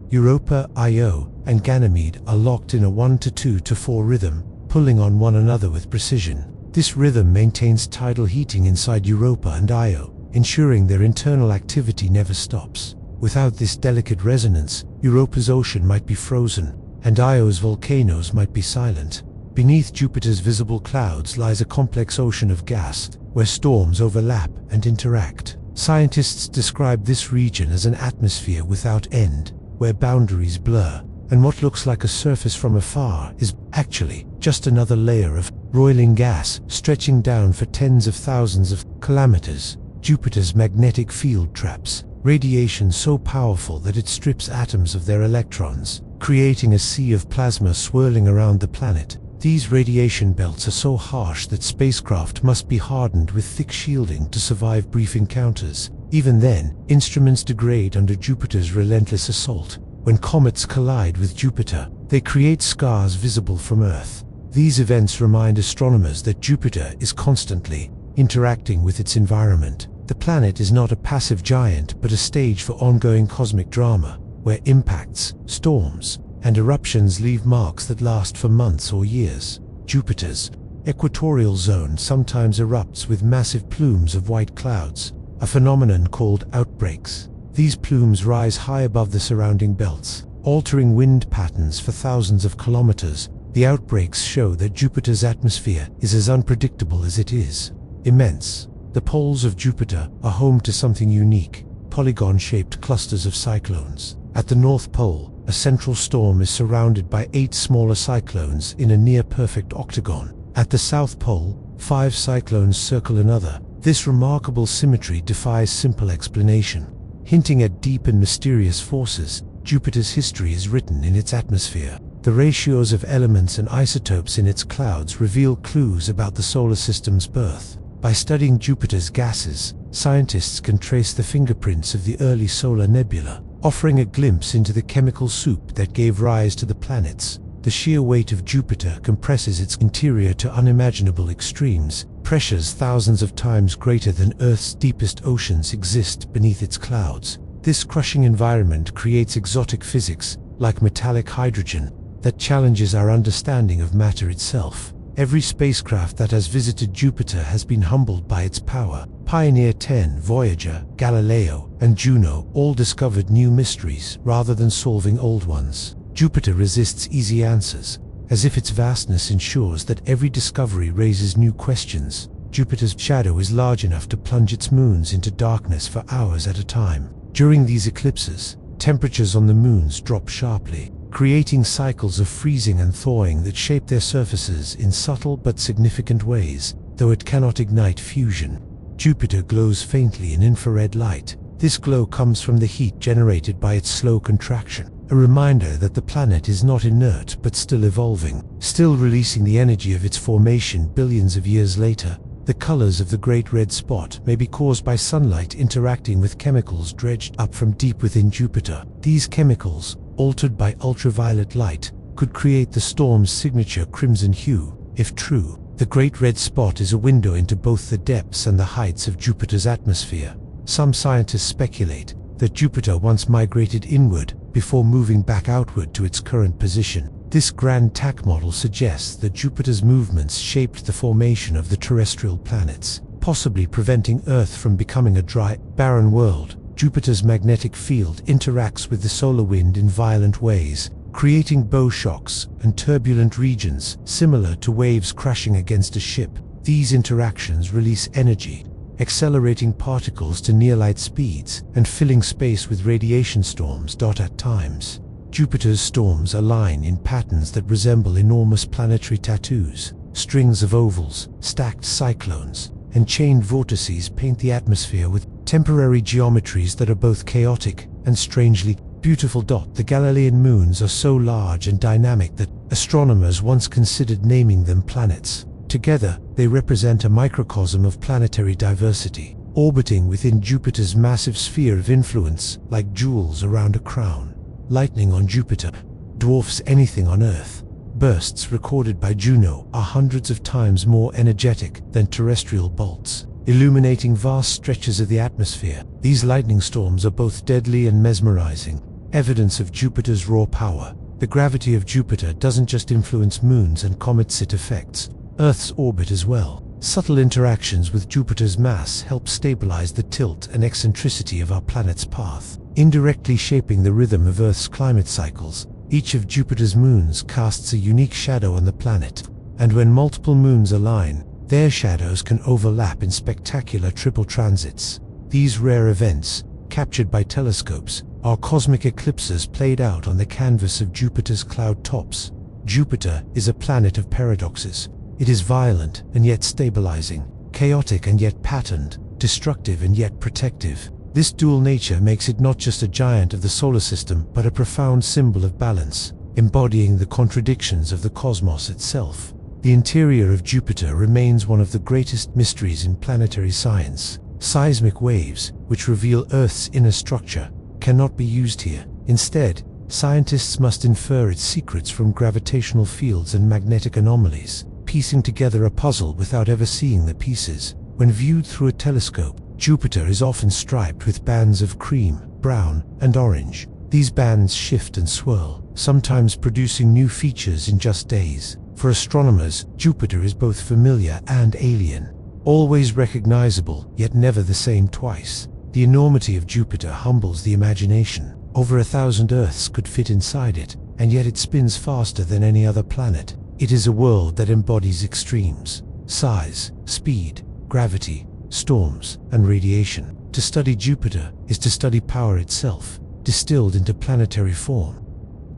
Europa, Io, and Ganymede are locked in a 1-2-4 rhythm, pulling on one another with precision. This rhythm maintains tidal heating inside Europa and Io, ensuring their internal activity never stops. Without this delicate resonance, Europa's ocean might be frozen, and Io's volcanoes might be silent. Beneath Jupiter's visible clouds lies a complex ocean of gas, where storms overlap and interact. Scientists describe this region as an atmosphere without end, where boundaries blur, and what looks like a surface from afar is actually just another layer of roiling gas stretching down for tens of thousands of kilometers. Jupiter's magnetic field traps radiation so powerful that it strips atoms of their electrons, creating a sea of plasma swirling around the planet. These radiation belts are so harsh that spacecraft must be hardened with thick shielding to survive brief encounters. Even then, instruments degrade under Jupiter's relentless assault. When comets collide with Jupiter, they create scars visible from Earth. These events remind astronomers that Jupiter is constantly interacting with its environment. The planet is not a passive giant, but a stage for ongoing cosmic drama, where impacts, storms, and eruptions leave marks that last for months or years. Jupiter's equatorial zone sometimes erupts with massive plumes of white clouds, a phenomenon called outbreaks. These plumes rise high above the surrounding belts, altering wind patterns for thousands of kilometers. The outbreaks show that Jupiter's atmosphere is as unpredictable as it is immense. The poles of Jupiter are home to something unique: polygon-shaped clusters of cyclones. At the North Pole, a central storm is surrounded by 8 smaller cyclones in a near-perfect octagon. At the South Pole, 5 cyclones circle another. This remarkable symmetry defies simple explanation. Hinting at deep and mysterious forces, Jupiter's history is written in its atmosphere. The ratios of elements and isotopes in its clouds reveal clues about the solar system's birth. By studying Jupiter's gases, scientists can trace the fingerprints of the early solar nebula, offering a glimpse into the chemical soup that gave rise to the planets. The sheer weight of Jupiter compresses its interior to unimaginable extremes. Pressures thousands of times greater than Earth's deepest oceans exist beneath its clouds. This crushing environment creates exotic physics, like metallic hydrogen, that challenges our understanding of matter itself. Every spacecraft that has visited Jupiter has been humbled by its power. Pioneer 10, Voyager, Galileo, and Juno all discovered new mysteries rather than solving old ones. Jupiter resists easy answers, as if its vastness ensures that every discovery raises new questions. Jupiter's shadow is large enough to plunge its moons into darkness for hours at a time. During these eclipses, temperatures on the moons drop sharply, creating cycles of freezing and thawing that shape their surfaces in subtle but significant ways. Though it cannot ignite fusion, Jupiter glows faintly in infrared light. This glow comes from the heat generated by its slow contraction, a reminder that the planet is not inert but still evolving, still releasing the energy of its formation billions of years later. The colors of the Great Red Spot may be caused by sunlight interacting with chemicals dredged up from deep within Jupiter. These chemicals, altered by ultraviolet light, could create the storm's signature crimson hue. If true, the Great Red Spot is a window into both the depths and the heights of Jupiter's atmosphere. Some scientists speculate that Jupiter once migrated inward before moving back outward to its current position. This grand tack model suggests that Jupiter's movements shaped the formation of the terrestrial planets, possibly preventing Earth from becoming a dry, barren world. Jupiter's magnetic field interacts with the solar wind in violent ways, creating bow shocks and turbulent regions similar to waves crashing against a ship. These interactions release energy, accelerating particles to near-light speeds and filling space with radiation storms. At times, Jupiter's storms align in patterns that resemble enormous planetary tattoos. Strings of ovals, stacked cyclones, and chained vortices paint the atmosphere with temporary geometries that are both chaotic and strangely beautiful. The Galilean moons are so large and dynamic that astronomers once considered naming them planets. Together, they represent a microcosm of planetary diversity, orbiting within Jupiter's massive sphere of influence like jewels around a crown. Lightning on Jupiter dwarfs anything on Earth, Bursts recorded by Juno are hundreds of times more energetic than terrestrial bolts, illuminating vast stretches of the atmosphere. These lightning storms are both deadly and mesmerizing, evidence of Jupiter's raw power. The gravity of Jupiter doesn't just influence moons and comets, it affects Earth's orbit as well. Subtle interactions with Jupiter's mass help stabilize the tilt and eccentricity of our planet's path, indirectly shaping the rhythm of Earth's climate cycles. Each of Jupiter's moons casts a unique shadow on the planet, and when multiple moons align, their shadows can overlap in spectacular triple transits. These rare events, captured by telescopes, are cosmic eclipses played out on the canvas of Jupiter's cloud tops. Jupiter is a planet of paradoxes. It is violent and yet stabilizing, chaotic and yet patterned, destructive and yet protective. This dual nature makes it not just a giant of the solar system, but a profound symbol of balance, embodying the contradictions of the cosmos itself. The interior of Jupiter remains one of the greatest mysteries in planetary science. Seismic waves, which reveal Earth's inner structure, cannot be used here. Instead, scientists must infer its secrets from gravitational fields and magnetic anomalies, piecing together a puzzle without ever seeing the pieces. When viewed through a telescope, Jupiter is often striped with bands of cream, brown, and orange. These bands shift and swirl, sometimes producing new features in just days. For astronomers, Jupiter is both familiar and alien, always recognizable, yet never the same twice. The enormity of Jupiter humbles the imagination. Over 1,000 Earths could fit inside it, and yet it spins faster than any other planet. It is a world that embodies extremes: size, speed, gravity, storms, and radiation. To study Jupiter is to study power itself, distilled into planetary form.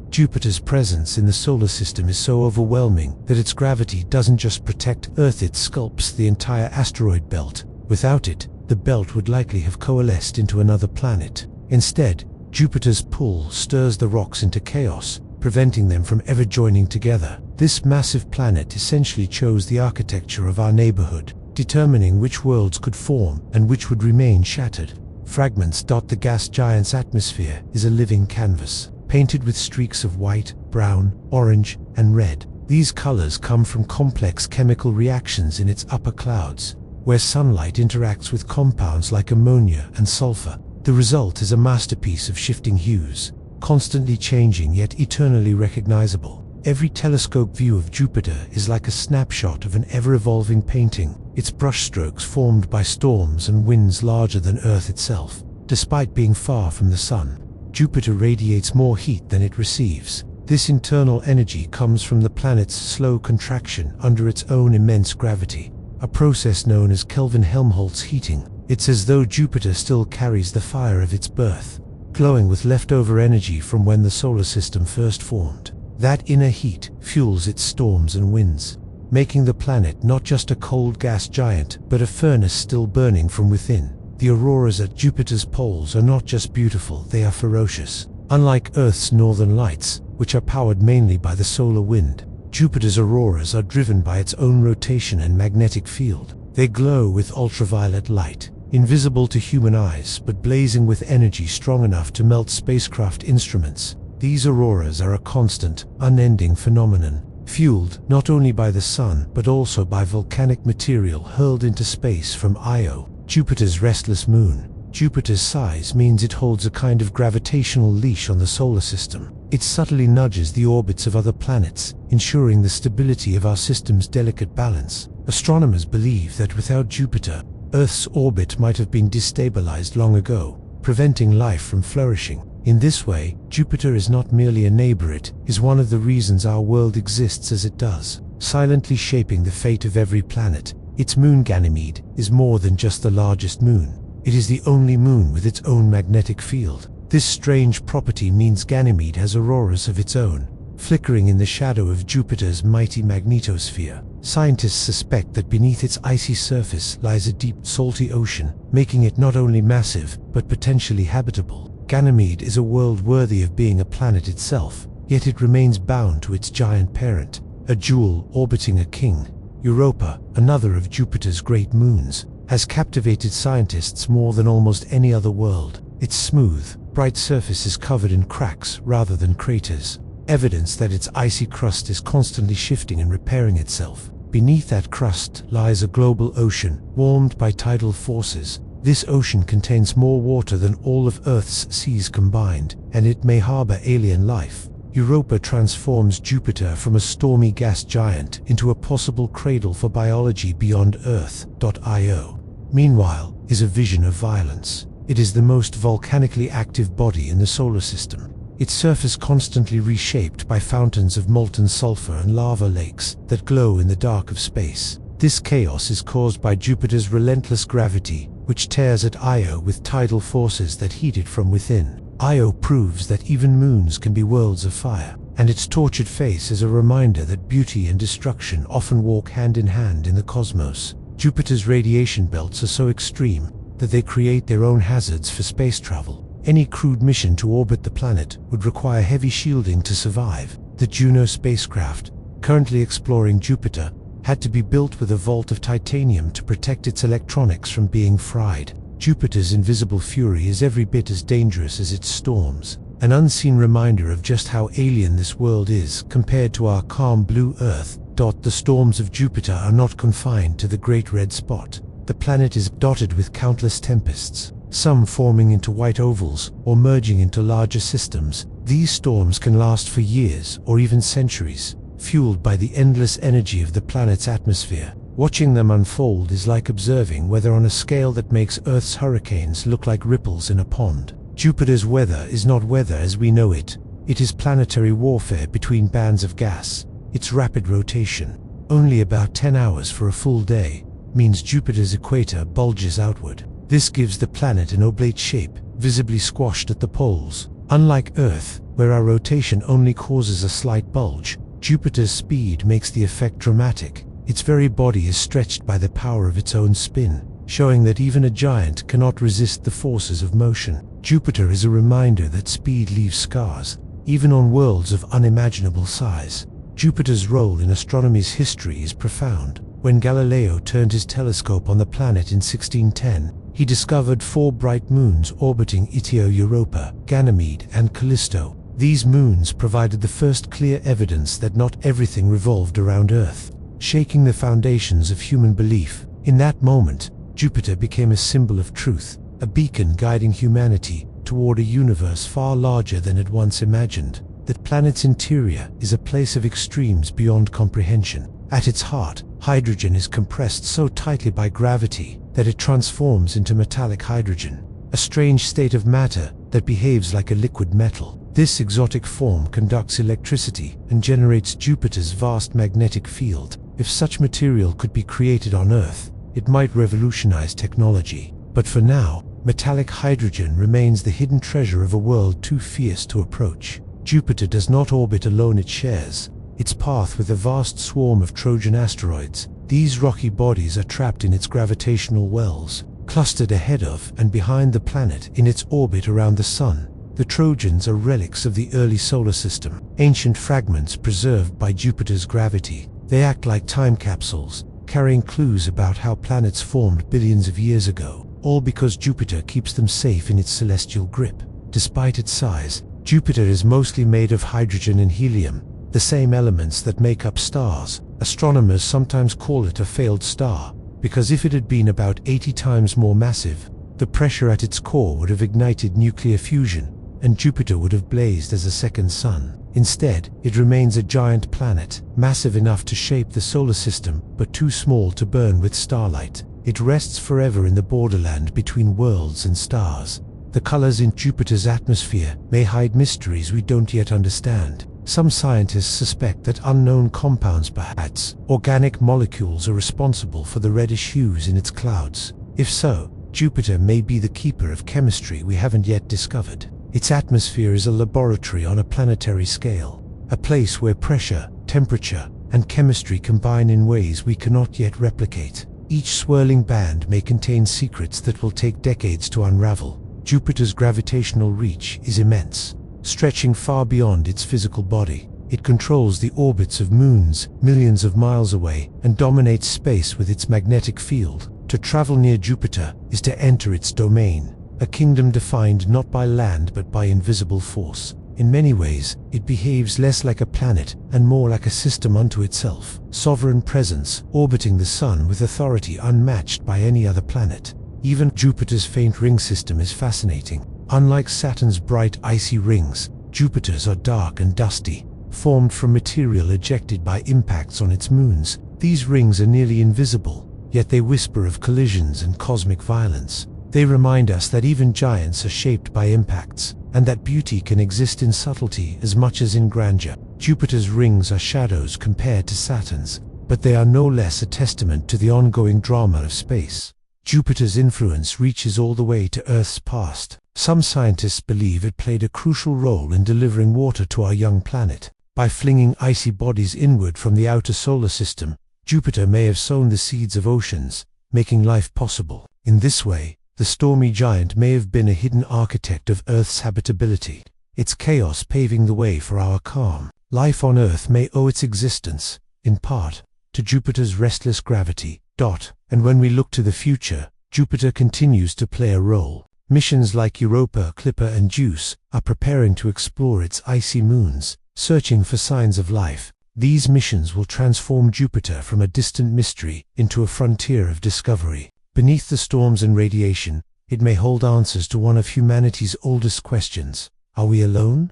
Jupiter's presence in the solar system is so overwhelming that its gravity doesn't just protect Earth, it sculpts the entire asteroid belt. Without it, the belt would likely have coalesced into another planet. Instead, Jupiter's pull stirs the rocks into chaos, preventing them from ever joining together. This massive planet essentially chose the architecture of our neighborhood, determining which worlds could form and which would remain shattered. Fragments dot the gas giant's atmosphere is a living canvas, painted with streaks of white, brown, orange, and red. These colors come from complex chemical reactions in its upper clouds, where sunlight interacts with compounds like ammonia and sulfur. The result is a masterpiece of shifting hues, constantly changing yet eternally recognizable. Every telescope view of Jupiter is like a snapshot of an ever-evolving painting, its brushstrokes formed by storms and winds larger than Earth itself. Despite being far from the Sun, Jupiter radiates more heat than it receives. This internal energy comes from the planet's slow contraction under its own immense gravity, a process known as Kelvin-Helmholtz heating. It's as though Jupiter still carries the fire of its birth, glowing with leftover energy from when the solar system first formed. That inner heat fuels its storms and winds, making the planet not just a cold gas giant, but a furnace still burning from within. The auroras at Jupiter's poles are not just beautiful, they are ferocious. Unlike Earth's northern lights, which are powered mainly by the solar wind, Jupiter's auroras are driven by its own rotation and magnetic field. They glow with ultraviolet light, invisible to human eyes but blazing with energy strong enough to melt spacecraft instruments. These auroras are a constant, unending phenomenon, fueled not only by the sun but also by volcanic material hurled into space from Io, Jupiter's restless moon. Jupiter's size means it holds a kind of gravitational leash on the solar system. It subtly nudges the orbits of other planets, ensuring the stability of our system's delicate balance. Astronomers believe that without Jupiter, Earth's orbit might have been destabilized long ago, preventing life from flourishing. In this way, Jupiter is not merely a neighbor, it is one of the reasons our world exists as it does, silently shaping the fate of every planet. Its moon Ganymede is more than just the largest moon. It is the only moon with its own magnetic field. This strange property means Ganymede has auroras of its own, flickering in the shadow of Jupiter's mighty magnetosphere. Scientists suspect that beneath its icy surface lies a deep, salty ocean, making it not only massive, but potentially habitable. Ganymede is a world worthy of being a planet itself, yet it remains bound to its giant parent, a jewel orbiting a king. Europa, another of Jupiter's great moons, has captivated scientists more than almost any other world. Its smooth, bright surface is covered in cracks rather than craters, evidence that its icy crust is constantly shifting and repairing itself. Beneath that crust lies a global ocean, warmed by tidal forces. This ocean contains more water than all of Earth's seas combined, and it may harbor alien life. Europa transforms Jupiter from a stormy gas giant into a possible cradle for biology beyond Earth.io. Meanwhile, is a vision of violence. It is the most volcanically active body in the solar system. Its surface constantly reshaped by fountains of molten sulfur and lava lakes that glow in the dark of space. This chaos is caused by Jupiter's relentless gravity, which tears at Io with tidal forces that heat it from within. Io proves that even moons can be worlds of fire, and its tortured face is a reminder that beauty and destruction often walk hand in hand in the cosmos. Jupiter's radiation belts are so extreme that they create their own hazards for space travel. Any crewed mission to orbit the planet would require heavy shielding to survive. The Juno spacecraft, currently exploring Jupiter, had to be built with a vault of titanium to protect its electronics from being fried. Jupiter's invisible fury is every bit as dangerous as its storms, an unseen reminder of just how alien this world is compared to our calm blue Earth. The storms of Jupiter are not confined to the Great Red Spot. The planet is dotted with countless tempests, some forming into white ovals or merging into larger systems. These storms can last for years or even centuries, fueled by the endless energy of the planet's atmosphere. Watching them unfold is like observing weather on a scale that makes Earth's hurricanes look like ripples in a pond. Jupiter's weather is not weather as we know it. It is planetary warfare between bands of gas. Its rapid rotation, only about 10 hours for a full day, means Jupiter's equator bulges outward. This gives the planet an oblate shape, visibly squashed at the poles. Unlike Earth, where our rotation only causes a slight bulge, Jupiter's speed makes the effect dramatic. Its very body is stretched by the power of its own spin, showing that even a giant cannot resist the forces of motion. Jupiter is a reminder that speed leaves scars, even on worlds of unimaginable size. Jupiter's role in astronomy's history is profound. When Galileo turned his telescope on the planet in 1610, he discovered 4 bright moons orbiting Itio Europa, Ganymede, and Callisto. These moons provided the first clear evidence that not everything revolved around Earth, shaking the foundations of human belief. In that moment, Jupiter became a symbol of truth, a beacon guiding humanity toward a universe far larger than it once imagined. The planet's interior is a place of extremes beyond comprehension. At its heart, hydrogen is compressed so tightly by gravity that it transforms into metallic hydrogen, a strange state of matter that behaves like a liquid metal. This exotic form conducts electricity and generates Jupiter's vast magnetic field. If such material could be created on Earth, it might revolutionize technology. But for now, metallic hydrogen remains the hidden treasure of a world too fierce to approach. Jupiter does not orbit alone. It shares its path with a vast swarm of Trojan asteroids. These rocky bodies are trapped in its gravitational wells, clustered ahead of and behind the planet in its orbit around the Sun. The Trojans are relics of the early solar system, ancient fragments preserved by Jupiter's gravity. They act like time capsules, carrying clues about how planets formed billions of years ago, all because Jupiter keeps them safe in its celestial grip. Despite its size, Jupiter is mostly made of hydrogen and helium, the same elements that make up stars. Astronomers sometimes call it a failed star, because if it had been about 80 times more massive, the pressure at its core would have ignited nuclear fusion, and Jupiter would have blazed as a second sun. Instead, it remains a giant planet, massive enough to shape the solar system, but too small to burn with starlight. It rests forever in the borderland between worlds and stars. The colors in Jupiter's atmosphere may hide mysteries we don't yet understand. Some scientists suspect that unknown compounds, perhaps organic molecules, are responsible for the reddish hues in its clouds. If so, Jupiter may be the keeper of chemistry we haven't yet discovered. Its atmosphere is a laboratory on a planetary scale, a place where pressure, temperature, and chemistry combine in ways we cannot yet replicate. Each swirling band may contain secrets that will take decades to unravel. Jupiter's gravitational reach is immense, stretching far beyond its physical body. It controls the orbits of moons millions of miles away and dominates space with its magnetic field. To travel near Jupiter is to enter its domain, a kingdom defined not by land but by invisible force. In many ways, it behaves less like a planet and more like a system unto itself, sovereign presence, orbiting the Sun with authority unmatched by any other planet. Even Jupiter's faint ring system is fascinating. Unlike Saturn's bright, icy rings, Jupiter's are dark and dusty, formed from material ejected by impacts on its moons. These rings are nearly invisible, yet they whisper of collisions and cosmic violence. They remind us that even giants are shaped by impacts, and that beauty can exist in subtlety as much as in grandeur. Jupiter's rings are shadows compared to Saturn's, but they are no less a testament to the ongoing drama of space. Jupiter's influence reaches all the way to Earth's past. Some scientists believe it played a crucial role in delivering water to our young planet. By flinging icy bodies inward from the outer solar system, Jupiter may have sown the seeds of oceans, making life possible. In this way, the stormy giant may have been a hidden architect of Earth's habitability, its chaos paving the way for our calm. Life on Earth may owe its existence, in part, to Jupiter's restless gravity. And when we look to the future, Jupiter continues to play a role. Missions like Europa, Clipper and Juice are preparing to explore its icy moons, searching for signs of life. These missions will transform Jupiter from a distant mystery into a frontier of discovery. Beneath the storms and radiation, it may hold answers to one of humanity's oldest questions. Are we alone?